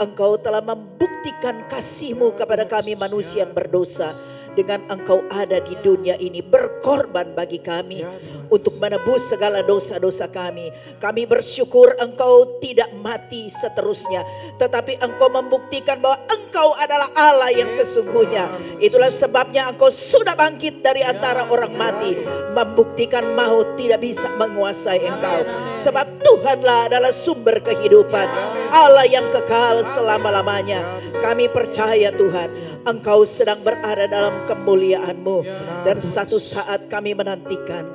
Engkau telah membuktikan kasih-Mu kepada kami manusia yang berdosa. Dengan Engkau ada di dunia ini, berkorban bagi kami untuk menebus segala dosa-dosa kami. Kami bersyukur Engkau tidak mati seterusnya, tetapi Engkau membuktikan bahwa Engkau adalah Allah yang sesungguhnya. Itulah sebabnya Engkau sudah bangkit dari antara orang mati, membuktikan maut tidak bisa menguasai Engkau. Sebab Tuhanlah adalah sumber kehidupan, Allah yang kekal selama-lamanya. Kami percaya Tuhan, Engkau sedang berada dalam kemuliaan-Mu, dan satu saat kami menantikan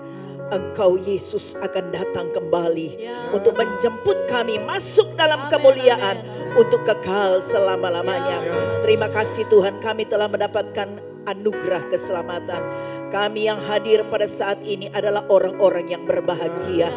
Engkau Yesus akan datang kembali untuk menjemput kami masuk dalam kemuliaan untuk kekal selama-lamanya. Terima kasih Tuhan, kami telah mendapatkan anugerah keselamatan. Kami yang hadir pada saat ini adalah orang-orang yang berbahagia,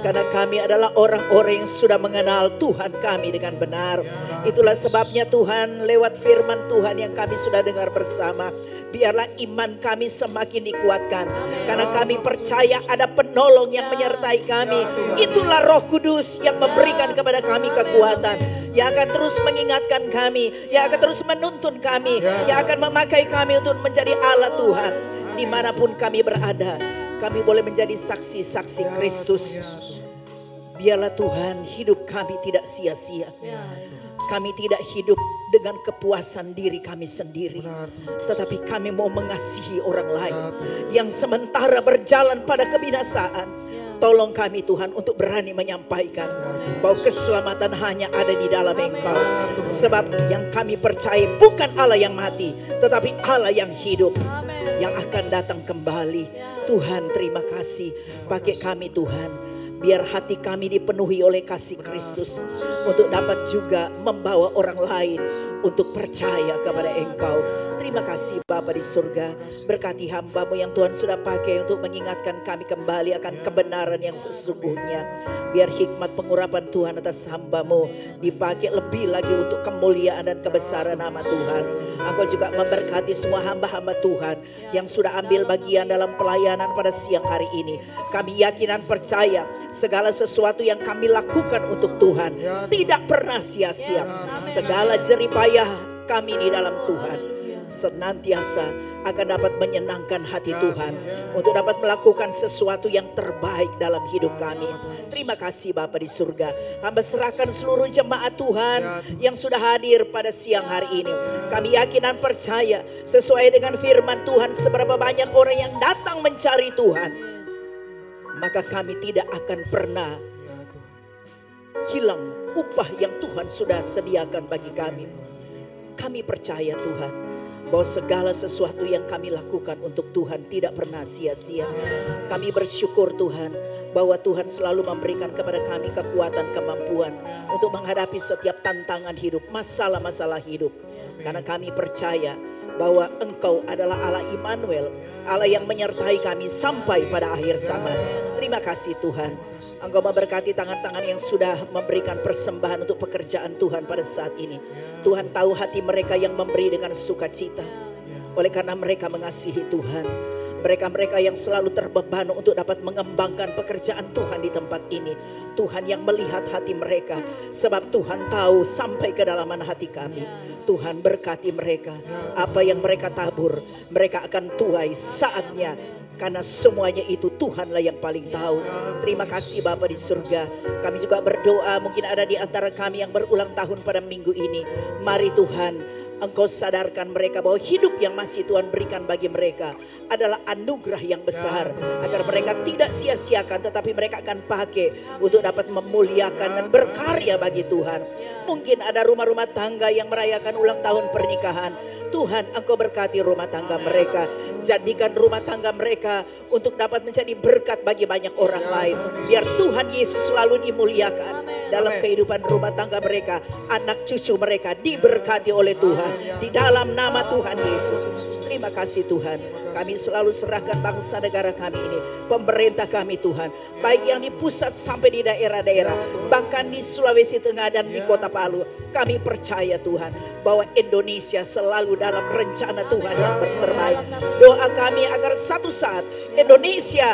karena kami adalah orang-orang yang sudah mengenal Tuhan kami dengan benar. Itulah sebabnya Tuhan, lewat firman Tuhan yang kami sudah dengar bersama, biarlah iman kami semakin dikuatkan, karena kami percaya ada penolong yang menyertai kami. Itulah Roh Kudus yang memberikan kepada kami kekuatan, yang akan terus mengingatkan kami, yang akan terus menuntun kami, yang akan memakai kami untuk menjadi Allah Tuhan. Dimanapun kami berada, kami boleh menjadi saksi-saksi Kristus. Biarlah Tuhan, hidup kami tidak sia-sia. Kami tidak hidup dengan kepuasan diri kami sendiri, tetapi kami mau mengasihi orang lain yang sementara berjalan pada kebinasaan. Tolong kami Tuhan untuk berani menyampaikan bahwa keselamatan hanya ada di dalam Engkau. Sebab yang kami percaya bukan Allah yang mati, tetapi Allah yang hidup, yang akan datang kembali. Tuhan, terima kasih. Pakai kami Tuhan, biar hati kami dipenuhi oleh kasih Kristus, untuk dapat juga membawa orang lain untuk percaya kepada Engkau. Terima kasih Bapa di surga. Berkati hamba-Mu yang Tuhan sudah pakai untuk mengingatkan kami kembali akan kebenaran yang sesungguhnya. Biar hikmat pengurapan Tuhan atas hamba-Mu dipakai lebih lagi untuk kemuliaan dan kebesaran nama Tuhan. Engkau juga memberkati semua hamba-hamba Tuhan yang sudah ambil bagian dalam pelayanan pada siang hari ini. Kami yakin dan percaya segala sesuatu yang kami lakukan untuk Tuhan tidak pernah sia-sia. Segala jeripayah kami di dalam Tuhan senantiasa akan dapat menyenangkan hati Tuhan untuk dapat melakukan sesuatu yang terbaik dalam hidup kami. Terima kasih Bapa di surga. Hamba serahkan seluruh jemaat Tuhan yang sudah hadir pada siang hari ini. Kami yakin dan percaya sesuai dengan firman Tuhan, seberapa banyak orang yang datang mencari Tuhan, maka kami tidak akan pernah hilang upah yang Tuhan sudah sediakan bagi kami. Kami percaya Tuhan bahwa segala sesuatu yang kami lakukan untuk Tuhan tidak pernah sia-sia. Kami bersyukur Tuhan bahwa Tuhan selalu memberikan kepada kami kekuatan, kemampuan untuk menghadapi setiap tantangan hidup, masalah-masalah hidup. Karena kami percaya bahwa Engkau adalah Allah Immanuel, Allah yang menyertai kami sampai pada akhir zaman. Terima kasih Tuhan. Engkau memberkati tangan-tangan yang sudah memberikan persembahan untuk pekerjaan Tuhan pada saat ini. Tuhan tahu hati mereka yang memberi dengan sukacita. Oleh karena mereka mengasihi Tuhan. Mereka-mereka yang selalu terbeban untuk dapat mengembangkan pekerjaan Tuhan di tempat ini. Tuhan yang melihat hati mereka. Sebab Tuhan tahu sampai kedalaman hati kami. Tuhan berkati mereka. Apa yang mereka tabur, mereka akan tuai saatnya. Karena semuanya itu Tuhanlah yang paling tahu. Terima kasih Bapa di surga. Kami juga berdoa, mungkin ada di antara kami yang berulang tahun pada minggu ini. Mari Tuhan, Engkau sadarkan mereka bahwa hidup yang masih Tuhan berikan bagi mereka adalah anugerah yang besar. Agar mereka tidak sia-siakan, tetapi mereka akan pakai untuk dapat memuliakan dan berkarya bagi Tuhan. Mungkin ada rumah-rumah tangga yang merayakan ulang tahun pernikahan. Tuhan, Engkau berkati rumah tangga mereka. Jadikan rumah tangga mereka untuk dapat menjadi berkat bagi banyak orang lain. Biar Tuhan Yesus selalu dimuliakan dalam kehidupan rumah tangga mereka. Anak cucu mereka diberkati oleh Tuhan. Di dalam nama Tuhan Yesus. Terima kasih Tuhan. Kami selalu serahkan bangsa negara kami ini. Pemerintah kami Tuhan. Baik yang di pusat sampai di daerah-daerah. Bahkan di Sulawesi Tengah dan di Kota Palu. Kami percaya Tuhan bahwa Indonesia selalu dalam rencana Tuhan yang terbaik. Doa kami agar satu saat Indonesia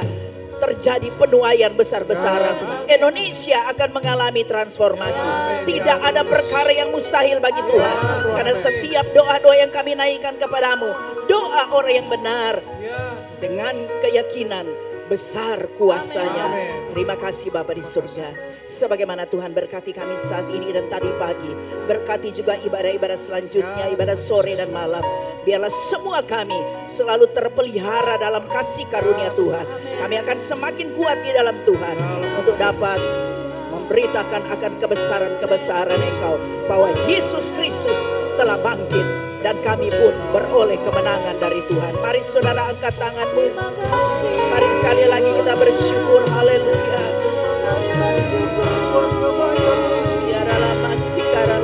terjadi penuaian besar-besaran. Indonesia akan mengalami transformasi. Tidak ada perkara yang mustahil bagi Tuhan. Karena setiap doa-doa yang kami naikkan kepadamu, doa orang yang benar dengan keyakinan besar kuasanya. Terima kasih Bapa di surga. Sebagaimana Tuhan berkati kami saat ini dan tadi pagi. Berkati juga ibadah-ibadah selanjutnya, ibadah sore dan malam. Biarlah semua kami selalu terpelihara dalam kasih karunia Tuhan. Kami akan semakin kuat di dalam Tuhan untuk dapat memberitakan akan kebesaran-kebesaran Engkau. Bahwa Yesus Kristus telah bangkit dan kami pun beroleh kemenangan dari Tuhan. Mari saudara angkat tanganmu. Mari sekali lagi kita bersyukur. Haleluya. Biarlah masih karena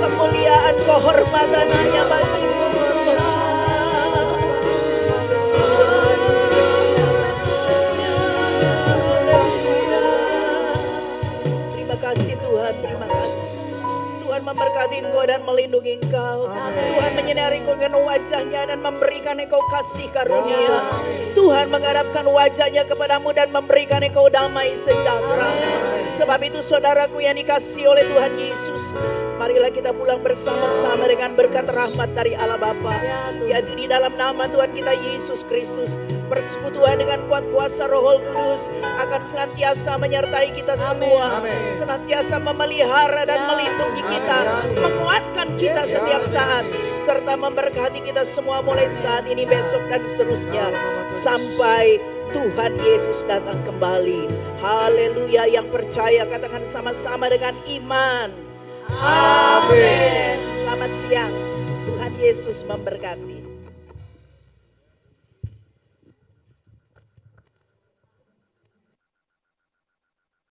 kemuliaan kehormatan hanya bagi-Mu. Terima kasih Tuhan, terima kasih. Tuhan memberkati Engkau dan melindungi Engkau. Tuhan menyinari Engkau dengan wajahnya dan memberikan Engkau kasih karunia. Tuhan menghadapkan wajahnya kepadamu dan memberikan Engkau damai sejahtera. Sebab itu saudaraku yang dikasihi oleh Tuhan Yesus, marilah kita pulang bersama-sama dengan berkat rahmat dari Allah Bapa, yaitu di dalam nama Tuhan kita Yesus Kristus. Persekutuan dengan kuat kuasa Roh Kudus akan senantiasa menyertai kita semua, senantiasa memelihara dan melindungi kita, menguatkan kita setiap saat, serta memberkati kita semua mulai saat ini, besok dan seterusnya sampai Tuhan Yesus datang kembali. Haleluya. Yang percaya katakan sama-sama dengan iman. Amin. Selamat siang. Tuhan Yesus memberkati.